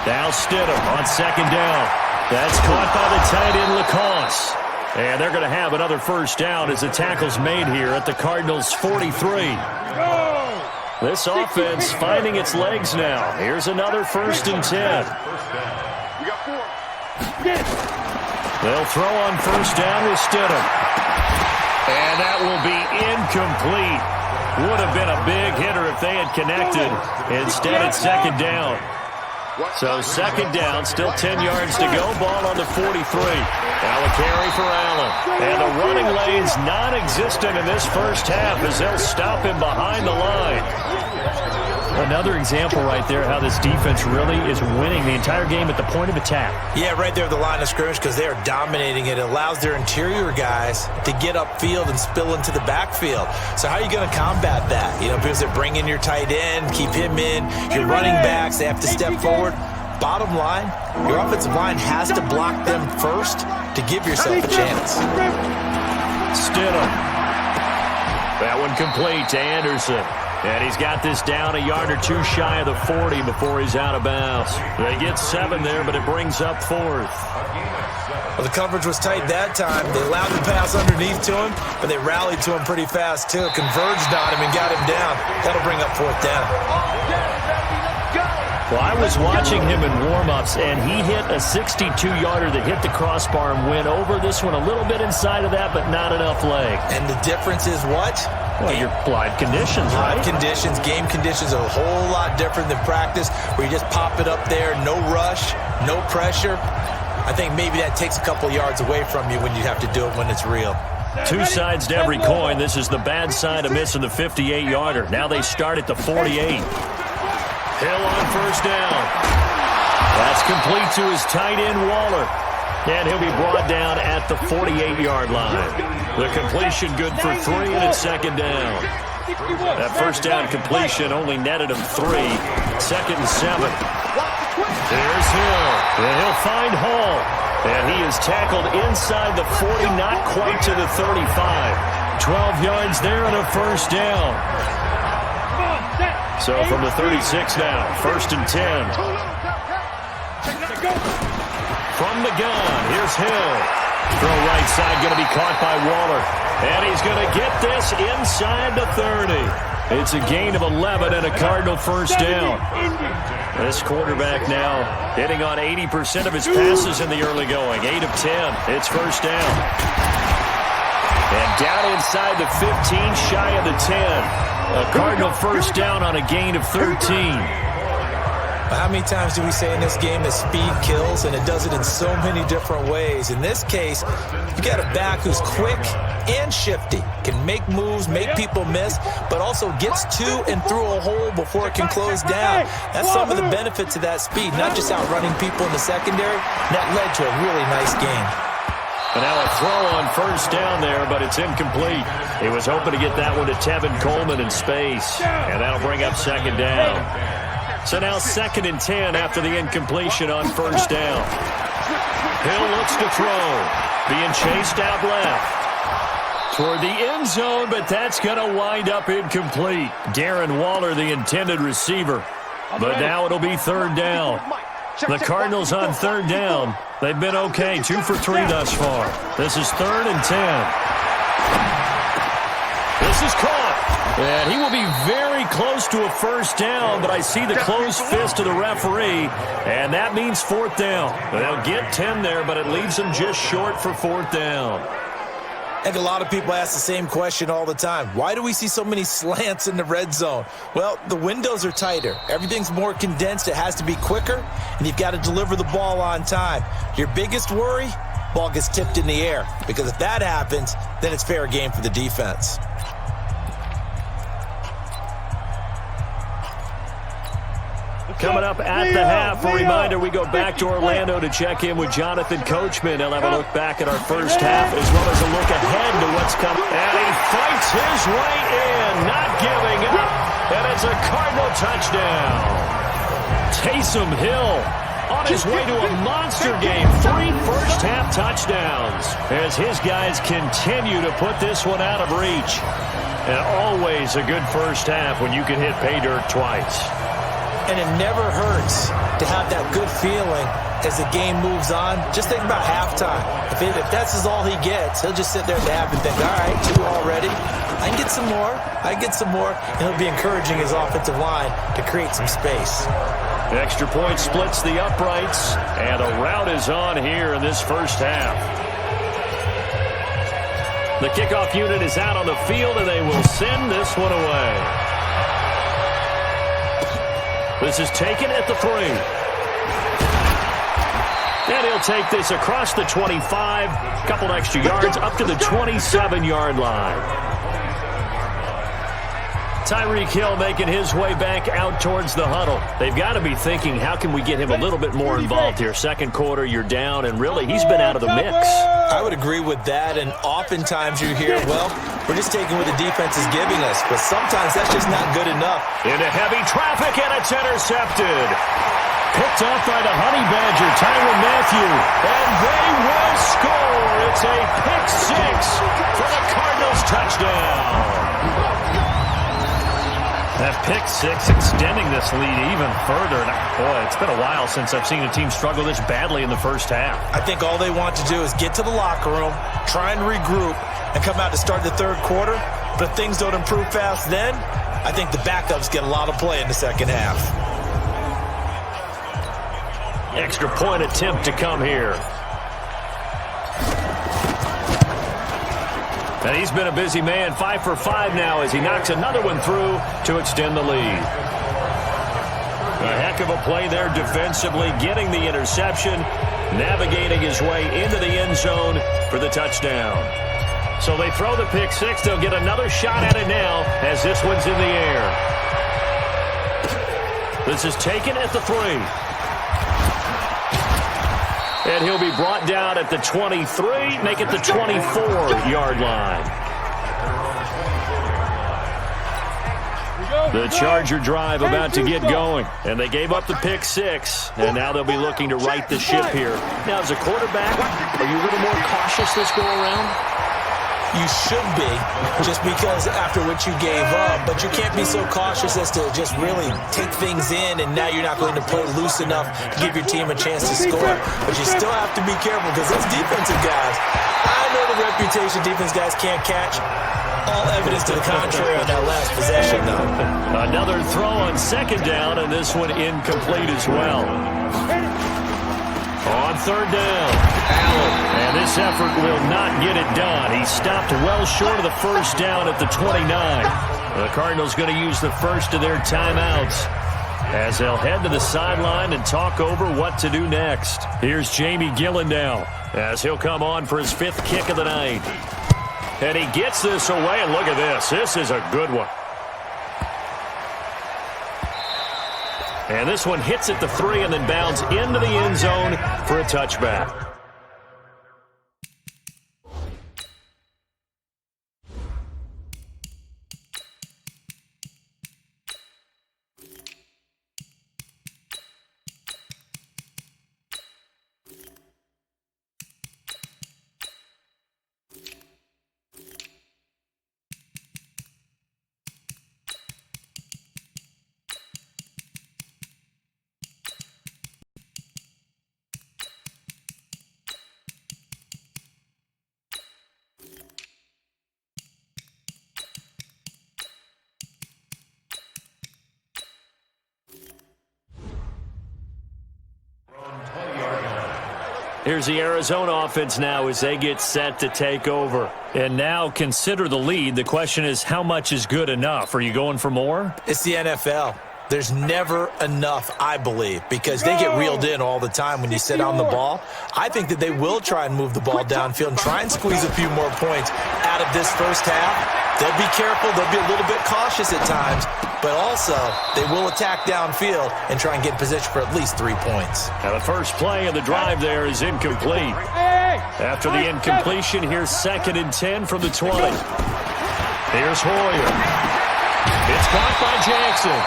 Now Stidham on second down. That's caught by the tight end, Lacoste. And they're going to have another first down as the tackle's made here at the Cardinals' 43. This offense finding its legs now. Here's another 1st and 10. They'll throw on first down with Stidham. And that will be incomplete. Would have been a big hitter if they had connected. Instead, it's second down. So second down, still 10 yards to go. Ball on the 43. Now a carry for Allen. And the running lane's non-existent in this first half as they'll stop him behind the line. Another example right there how this defense really is winning the entire game at the point of attack.
Yeah, right there at the line of scrimmage because they are dominating it. It allows their interior guys to get upfield and spill into the backfield. So how are you going to combat that? You know, because they're bringing your tight end, keep him in. Your running backs, they have to step forward. Bottom line, your offensive line has to block them first to give yourself a chance.
Stidham. That one complete to Anderson. And he's got this down a yard or two shy of the 40 before he's out of bounds. They get 7 there, but it brings up 4th.
Well, the coverage was tight that time. They allowed the pass underneath to him, but they rallied to him pretty fast, too. Converged on him and got him down. That'll bring up 4th down.
Well, I was watching him in warm-ups, and he hit a 62-yarder that hit the crossbar and went over. This one a little bit inside of that, but not enough leg.
And the difference is what?
Well, your live conditions, right?
Live conditions, game conditions are a whole lot different than practice, where you just pop it up there, no rush, no pressure. I think maybe that takes a couple yards away from you when you have to do it when it's real.
Two sides to every coin. This is the bad side of missing the 58-yarder. Now they start at the 48. Hill on first down. That's complete to his tight end, Waller. And he'll be brought down at the 48-yard line. The completion good for 3, and it's second down. That first down completion only netted him 3. Second and 7. There's Hill. And he'll find Hall. And he is tackled inside the 40, not quite to the 35. 12 yards there and a first down. So from the 36 now, 1st and 10. From the gun, here's Hill. Throw right side, going to be caught by Waller. And he's going to get this inside the 30. It's a gain of 11 and a Cardinal first down. This quarterback now hitting on 80% of his passes in the early going. 8 of 10. It's first down. And down inside the 15, shy of the 10. A Cardinal first down on a gain of 13.
How many times do we say in this game that speed kills, and it does it in so many different ways? In this case, you got a back who's quick and shifty, can make moves, make people miss, but also gets to and through a hole before it can close down. That's some of the benefits of that speed, not just outrunning people in the secondary. That led to a really nice game.
And now a throw on first down there, but it's incomplete. He was hoping to get that one to Tevin Coleman in space, and that'll bring up second down. So now 2nd and 10 after the incompletion on first down. Hill looks to throw, being chased out left toward the end zone, but that's going to wind up incomplete. Darren Waller, the intended receiver, but now it'll be 3rd down. The Cardinals on 3rd down. They've been okay, 2 for 3 thus far. This is 3rd and 10. This is caught. And he will be very close to a first down, but I see the closed fist of the referee, and that means 4th down. They'll get 10 there, but it leaves them just short for 4th down.
I think a lot of people ask the same question all the time. Why do we see so many slants in the red zone? Well, the windows are tighter. Everything's more condensed. It has to be quicker, and you've got to deliver the ball on time. Your biggest worry, ball gets tipped in the air, because if that happens, then it's fair game for the defense.
Coming up at the half, a reminder, we go back to Orlando to check in with Jonathan Coachman. He'll have a look back at our first half as well as a look ahead to what's coming. And he fights his way in, not giving up. And it's a Cardinal touchdown. Taysom Hill On his way to a monster game, 3 first-half touchdowns as his guys continue to put this one out of reach. And always a good first half when you can hit pay dirt twice.
And it never hurts to have that good feeling as the game moves on. Just think about halftime. If that's all he gets, he'll just sit there at the half and think, all right, 2 already. I can get some more. I can get some more. And he'll be encouraging his offensive line to create some space.
Extra point splits the uprights, and a rout is on here in this first half. The kickoff unit is out on the field, and they will send this one away. This is taken at the 3. And he'll take this across the 25, couple extra yards up to the 27-yard line. Tyreek Hill making his way back out towards the huddle. They've got to be thinking, how can we get him a little bit more involved here? Second quarter, you're down, and really, he's been out of the mix.
I would agree with that, and oftentimes you hear, well, we're just taking what the defense is giving us, but sometimes that's just not good enough.
Into heavy traffic, and it's intercepted. Picked off by the Honey Badger, Tyrann Mathieu, and they will score. It's a pick 6 for the Cardinals touchdown.
That pick 6 extending this lead even further. And boy, it's been a while since I've seen a team struggle this badly in the first half.
I think all they want to do is get to the locker room, try and regroup, and come out to start the third quarter. But if things don't improve fast then, I think the backups get a lot of play in the second half.
Extra point attempt to come here. And he's been a busy man, 5 for 5 now as he knocks another one through to extend the lead. A heck of a play there defensively, getting the interception, navigating his way into the end zone for the touchdown. So they throw the pick 6. They'll get another shot at it now as this one's in the air. This is taken at the 3. And he'll be brought down at the 23, make it the 24-yard line. The Charger drive about to get going, and they gave up the pick 6, and now they'll be looking to right the ship here. Now, as a quarterback, are you a little more cautious this go-around?
You should be, just because after what you gave up, but you can't be so cautious as to just really take things in, and now you're not going to play loose enough to give your team a chance to score. But you still have to be careful because those defensive guys, I know the reputation defense guys can't catch. All evidence to the contrary on that last possession, though.
Another throw on second down, and this one incomplete as well. On third down, Allen. And this effort will not get it done. He stopped well short of the first down at the 29. The Cardinals going to use the first of their timeouts as they'll head to the sideline and talk over what to do next. Here's Jamie Gillen now as he'll come on for his 5th kick of the night. And he gets this away, and look at this. This is a good one. And this one hits at the 3 and then bounds into the end zone for a touchback. Here's the Arizona offense now as they get set to take over. And now consider the lead. The question is, how much is good enough? Are you going for more?
It's the NFL. There's never enough, I believe, because they get reeled in all the time when you sit on the ball. I think that they will try and move the ball downfield and try and squeeze a few more points out of this first half. They'll be careful. They'll be a little bit cautious at times, but also they will attack downfield and try and get in position for at least 3 points.
Now the first play of the drive there is incomplete. After the incompletion, here's 2nd and 10 from the 20. Here's Hoyer. It's caught by Jackson.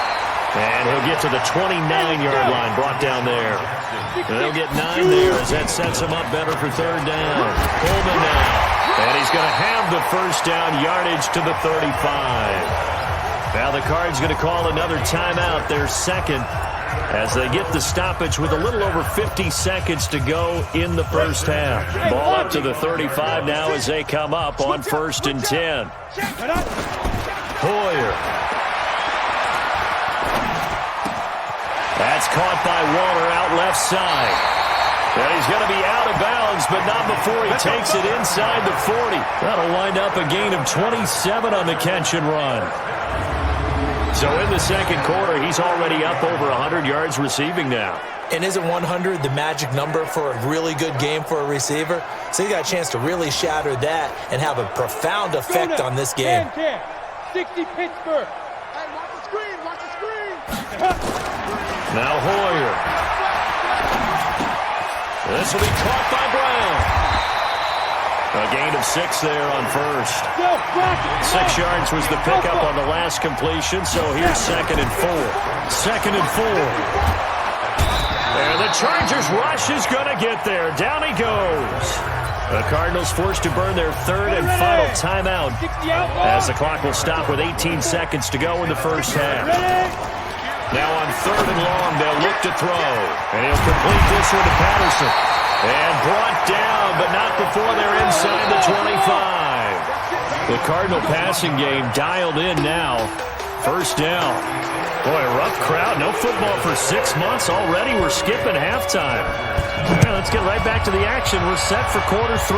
And he'll get to the 29-yard line, brought down there. They'll get 9 there as that sets him up better for third down. Coleman now. And he's going to have the first down yardage to the 35. Now the Cards going to call another timeout, their second, as they get the stoppage with a little over 50 seconds to go in the first half. Ball up to the 35 now as they come up on 1st and 10. Hoyer. That's caught by Waller out left side. And he's going to be out of bounds, but not before he takes it inside the 40. That'll wind up a gain of 27 on the catch and run. So in the second quarter, he's already up over 100 yards receiving now.
And isn't 100 the magic number for a really good game for a receiver? So he got a chance to really shatter that and have a profound effect on this game.
60 Pittsburgh. Hey, watch the screen, watch the screen.
Now Hoyer. This will be caught by Brown. A gain of 6 there on first. 6 yards was the pickup on the last completion, so here's 2nd and 4. 2nd and 4. And the Chargers rush is going to get there. Down he goes. The Cardinals forced to burn their 3rd and final timeout as the clock will stop with 18 seconds to go in the first half. Now on 3rd and long, they'll look to throw. And he'll complete this one to Patterson. And brought down, but not before they're inside the 25. The Cardinal passing game dialed in now. First down. Boy, a rough crowd. No football for 6 months already. We're skipping halftime. Yeah, let's get right back to the action. We're set for quarter 3.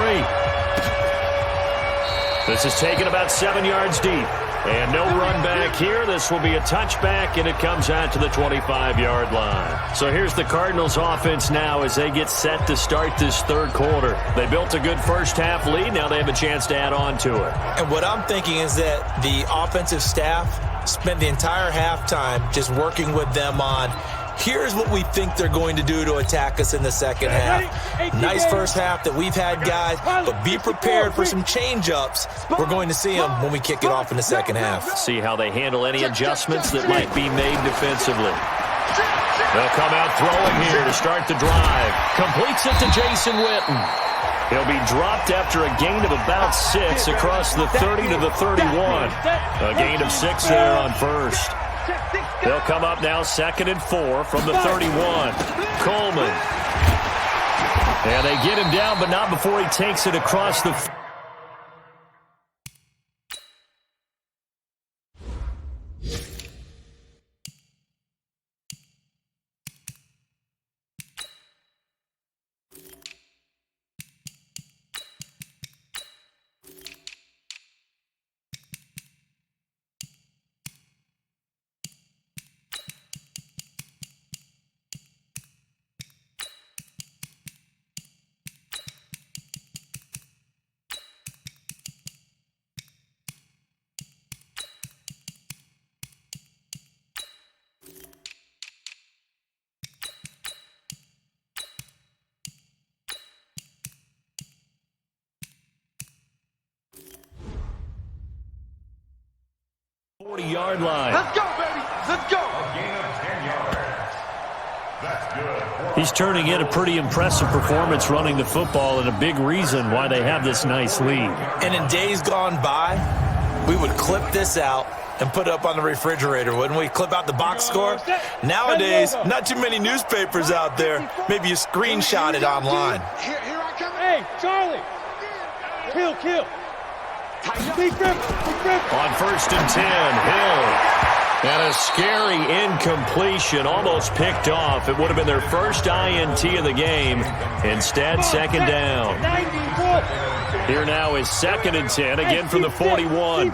This is taken about 7 yards deep. And no run back here. This will be a touchback, and it comes out to the 25-yard line. So here's the Cardinals offense now as they get set to start this third quarter. They built a good first half lead. Now they have a chance to add on to it.
And what I'm thinking is that the offensive staff spent the entire halftime just working with them on, here's what we think they're going to do to attack us in the second half. Nice first half that we've had, guys, but be prepared for some change-ups. We're going to see them when we kick it off in the second half.
See how they handle any adjustments that might be made defensively. They'll come out throwing here to start the drive. Completes it to Jason Witten. He'll be dropped after a gain of about 6 across the 30 to the 31. A gain of 6 there on first. They'll come up now 2nd and 4 from the 31. Coleman. And they get him down, but not before he takes it across the... '40-yard line.
Let's go, baby. Let's go.
He's turning in a pretty impressive performance running the football, and a big reason why they have this nice lead.
And in days gone by, we would clip this out and put it up on the refrigerator, wouldn't we? Clip out the box score. Nowadays, not too many newspapers out there. Maybe you screenshot it online.
Here I come. Hey, Charlie. Kill. Big grip.
On 1st and 10, Hill. And a scary incompletion, almost picked off. It would have been their first INT of the game. Instead, 2nd down. Here now is 2nd and 10, again from the 41. To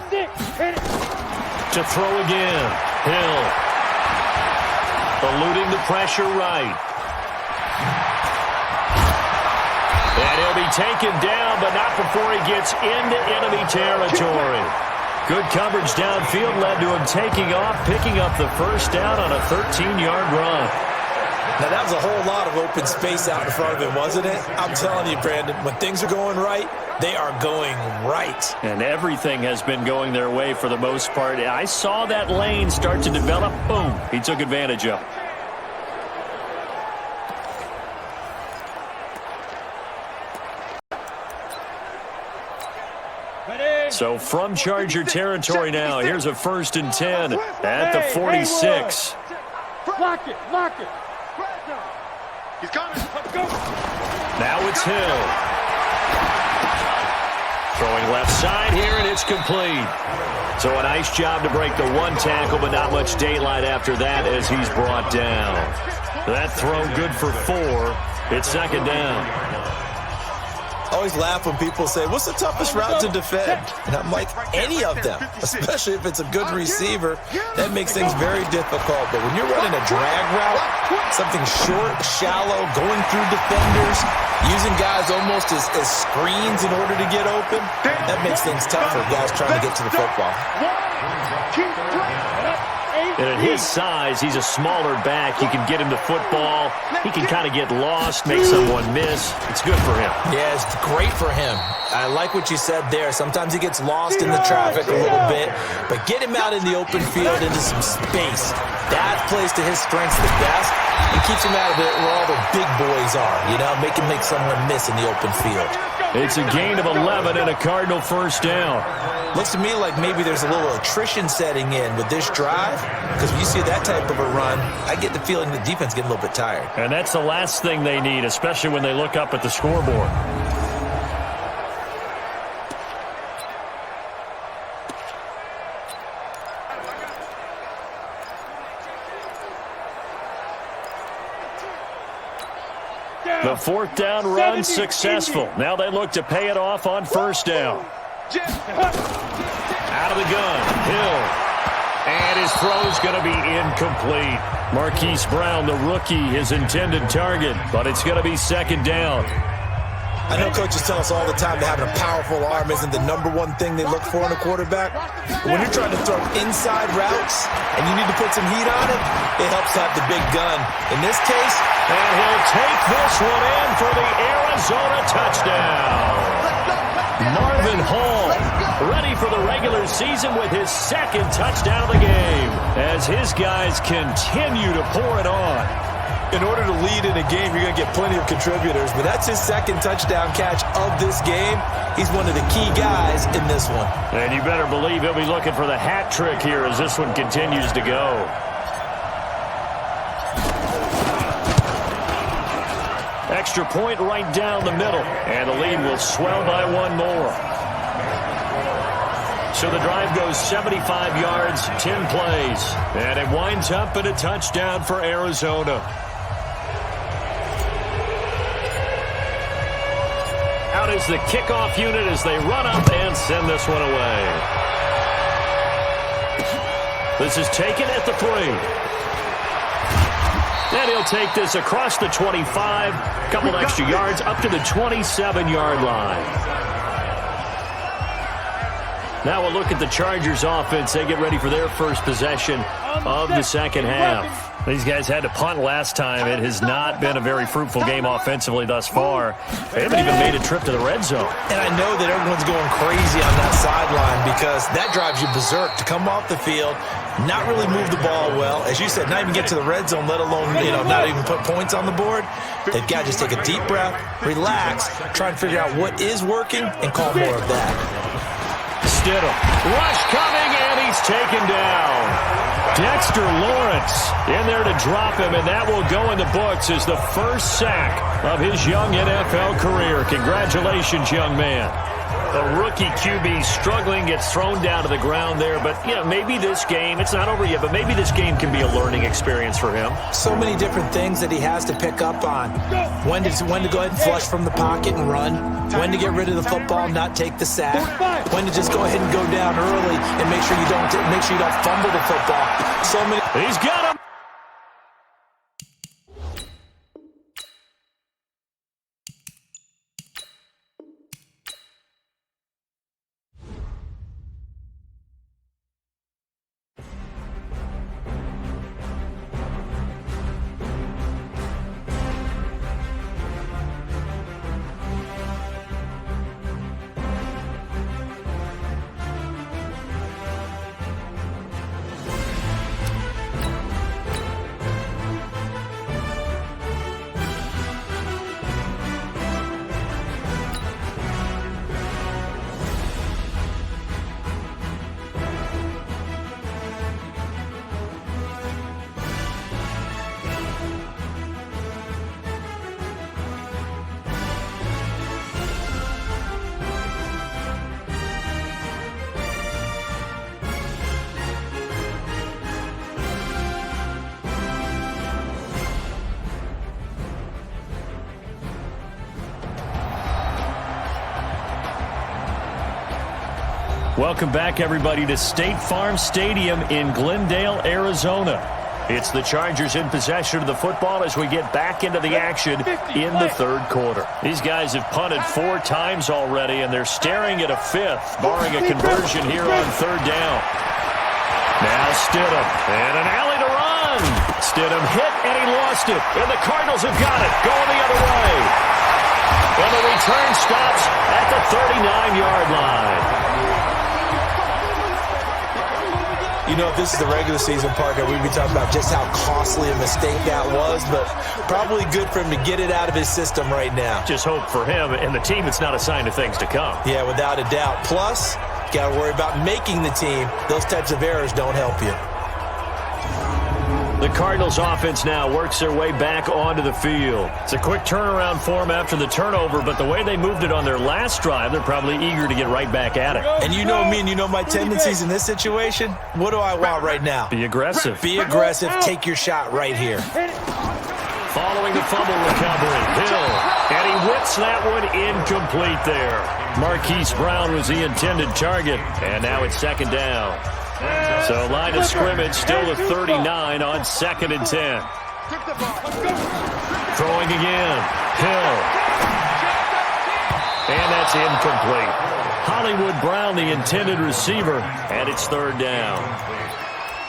throw again, Hill. Eluding the pressure right. And he'll be taken down, but not before he gets into enemy territory. Good coverage downfield led to him taking off, picking up the first down on a 13-yard run.
Now, that was a whole lot of open space out in front of him, wasn't it? I'm telling you, Brandon, when things are going right, they are going right.
And everything has been going their way for the most part. I saw that lane start to develop. Boom. He took advantage of it. So from Charger territory now, here's a 1st and 10 at the 46.
Lock it, lock it.
He's coming.
Now it's Hill. Throwing left side here, and it's complete. So a nice job to break the one tackle, but not much daylight after that as he's brought down. That throw good for 4. It's 2nd down.
I always laugh when people say, what's the toughest route to defend? And I'm like, any of them, especially if it's a good receiver. That makes things very difficult. But when you're running a drag route, something short, shallow, going through defenders, using guys almost as screens in order to get open, that makes things tough for guys trying to get to the football.
And at his size, he's a smaller back. You can get him the football. He can kind of get lost, make someone miss. It's good for him.
Yeah, it's great for him. I like what you said there. Sometimes he gets lost in the traffic a little bit, but get him out in the open field into some space. That plays to his strengths the best. It keeps him out of it where all the big boys are, you know, make him make someone miss in the open field.
It's a gain of 11 and a Cardinal 1st down.
Looks to me like maybe there's a little attrition setting in with this drive, because when you see that type of a run, I get the feeling the defense getting a little bit tired.
And that's the last thing they need, especially when they look up at the scoreboard. The 4th down run successful. Now they look to pay it off on 1st down. Out of the gun, Hill. And his throw's going to be incomplete. Marquise Brown, the rookie, his intended target, but it's going to be 2nd down.
I know coaches tell us all the time that having a powerful arm isn't the #1 thing they look for in a quarterback. But when you're trying to throw inside routes and you need to put some heat on it, it helps to have the big gun. In this case,
and he'll take this one in for the Arizona touchdown. Marvin Hall ready for the regular season with his 2nd touchdown of the game as his guys continue to pour it on.
In order to lead in a game, you're going to get plenty of contributors, but that's his 2nd touchdown catch of this game. He's one of the key guys in this one.
And you better believe he'll be looking for the hat trick here as this one continues to go. Extra point right down the middle, and the lead will swell by 1 more. So the drive goes 75 yards, 10 plays, and it winds up in a touchdown for Arizona. Out is the kickoff unit as they run up and send this one away. This is taken at the 3. And he'll take this across the 25, a couple extra yards, up to the 27-yard line. Now we'll look at the Chargers offense. They get ready for their first possession of the 2nd half. These guys had to punt last time. It has not been a very fruitful game offensively thus far. They haven't even made a trip to the red zone.
And I know that everyone's going crazy on that sideline because that drives you berserk to come off the field, not really move the ball well. As you said, not even get to the red zone, let alone, not even put points on the board. They've got to just take a deep breath, relax, try and figure out what is working, and call more of that.
Stidham. Rush coming, and he's taken down. Dexter Lawrence in there to drop him, and that will go in the books as the first sack of his young NFL career. Congratulations, young man. The rookie QB struggling, gets thrown down to the ground there. But, maybe this game, it's not over yet, but maybe this game can be a learning experience for him.
So many different things that he has to pick up on. When to go ahead and flush from the pocket and run. When to get rid of the football, not take the sack. When to just go ahead and go down early and make sure you don't fumble the football. So many.
He's got him.
Welcome back, everybody, to State Farm Stadium in Glendale, Arizona. It's the Chargers in possession of the football as we get back into the action in the third quarter. These guys have punted 4 times already, and they're staring at a 5th, barring a conversion here on third down. Now Stidham, and an alley to run. Stidham hit, and he lost it, and the Cardinals have got it, going the other way. And the return stops at the 39-yard line.
You know, if this is the regular season, Parker, we'd be talking about just how costly a mistake that was, but probably good for him to get it out of his system right now.
Just hope for him and the team it's not a sign of things to come.
Yeah, without a doubt. Plus, got to worry about making the team. Those types of errors don't help you.
The Cardinals offense now works their way back onto the field.
It's a quick turnaround for them after the turnover, but the way they moved it on their last drive, they're probably eager to get right back at it.
And you know me and you know my tendencies in this situation. What do I want right now?
Be aggressive.
Be aggressive. Take your shot right here.
Following the fumble recovery, Hill. And he whips that one incomplete there. Marquise Brown was the intended target, and now it's second down. So line of scrimmage still a 39 on 2nd and 10. Throwing again. Hill. And that's incomplete. Hollywood Brown, the intended receiver, and it's third down.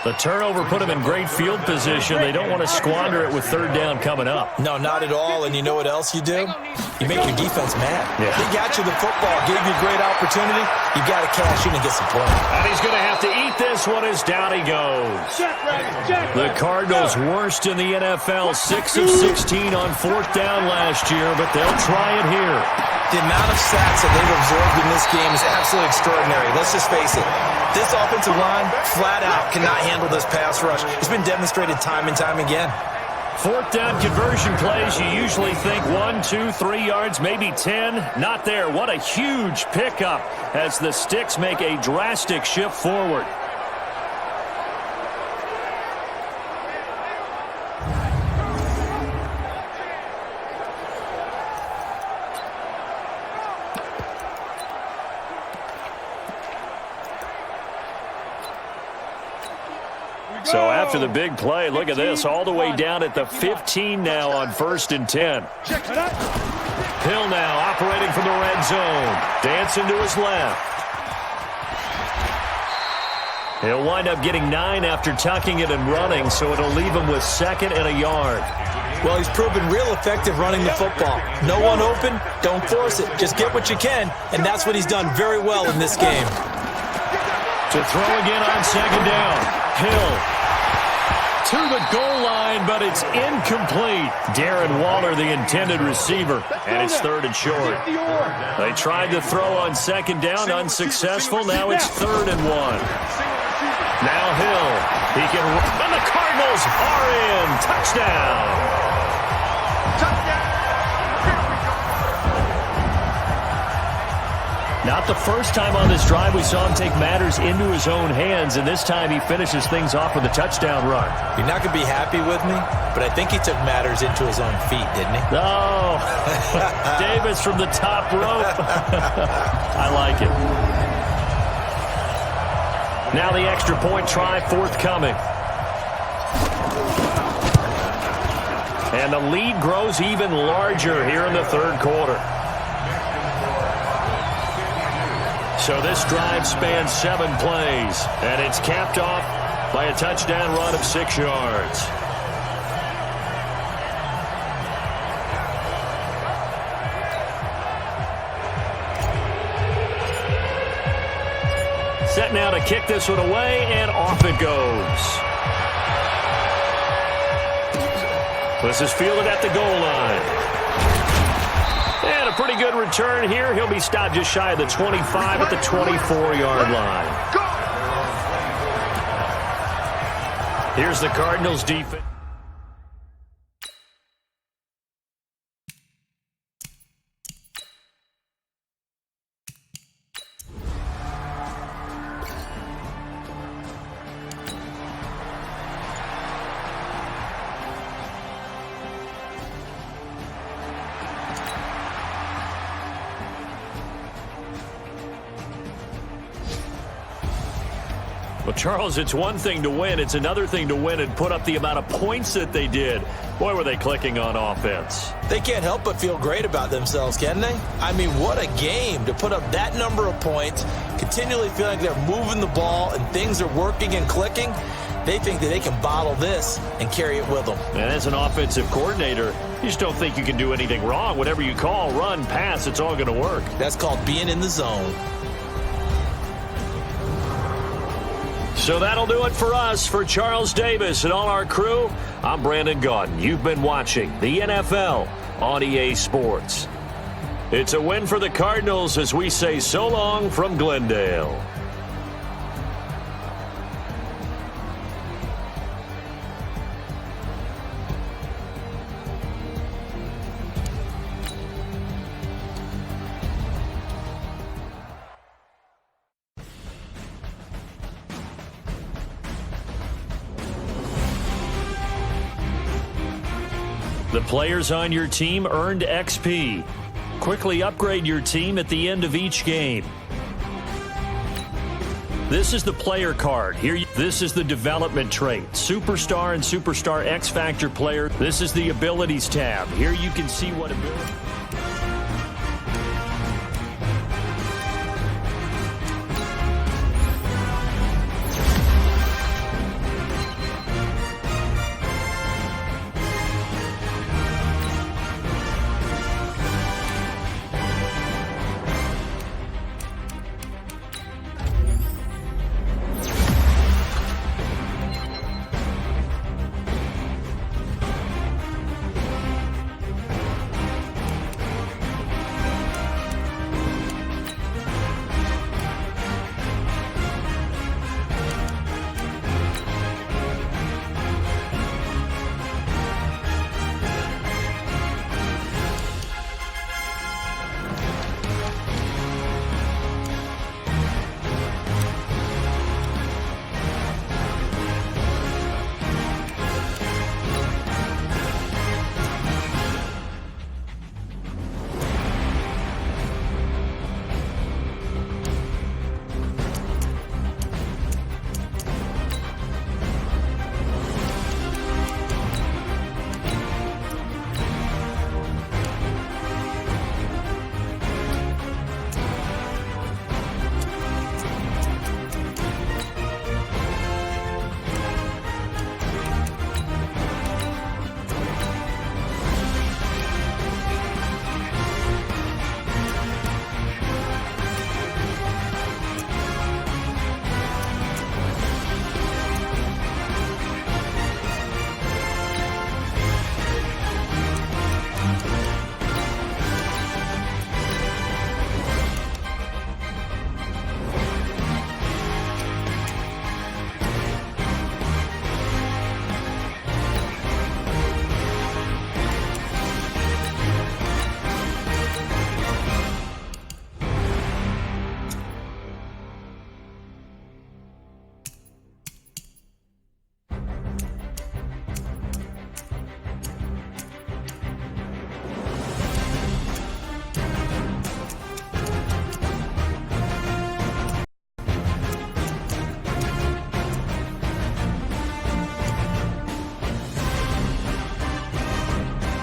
The turnover put them in great field position. They don't want to squander it with third down coming up.
No, not at all. And you know what else you do? You make your defense mad.
Yeah.
They got you the football, gave you a great opportunity. You got to cash in and get some points.
And he's going to have to eat this one as down he goes.
The Cardinals worst in the NFL, 6 of 16 on 4th down last year, but they'll try it here.
The amount of sacks that they've absorbed in this game is absolutely extraordinary. Let's just face it. This offensive line, flat out, cannot handle this pass rush. It's been demonstrated time and time again.
4th down conversion plays, you usually think 1, 2, 3 yards, maybe 10. Not there. What a huge pickup as the Sticks make a drastic shift forward. So after the big play, look at this, all the way down at the 15 now on 1st and 10. Hill now operating from the red zone. Dancing to his left. He'll wind up getting 9 after tucking it and running, so it'll leave him with 2nd and a yard.
Well, he's proven real effective running the football. No one open, don't force it. Just get what you can, and that's what he's done very well in this game.
To throw again on 2nd down. Hill to the goal line, but it's incomplete. Darren Waller, the intended receiver, and it's 3rd and short. They tried to throw on 2nd down, unsuccessful. Now it's 3rd and 1. Now Hill, he can run. And the Cardinals are in. Touchdown. Not the first time on this drive we saw him take matters into his own hands, and this time he finishes things off with a touchdown run.
You're not going to be happy with me, but I think he took matters into his own feet, didn't he?
No. Davis from the top rope. I like it. Now the extra point try forthcoming. And the lead grows even larger here in the third quarter. So this drive spans 7 plays, and it's capped off by a touchdown run of 6 yards. Set now to kick this one away, and off it goes. This is fielded at the goal line. And a pretty good return here. He'll be stopped just shy of the 25 at the 24-yard line. Here's the Cardinals defense. Well, Charles, it's one thing to win. It's another thing to win and put up the amount of points that they did. Boy, were they clicking on offense.
They can't help but feel great about themselves, can they? I mean, what a game to put up that number of points, continually feeling like they're moving the ball and things are working and clicking. They think that they can bottle this and carry it with them.
And as an offensive coordinator, you just don't think you can do anything wrong. Whatever you call, run, pass, it's all going to work.
That's called being in the zone.
So that'll do it for us. For Charles Davis and all our crew, I'm Brandon Gaudin. You've been watching the NFL on EA Sports. It's a win for the Cardinals as we say so long from Glendale. The players on your team earned XP. Quickly upgrade your team at the end of each game. This is the player card. This is the development trait. Superstar and Superstar X Factor player. This is the abilities tab. Here you can see what ability...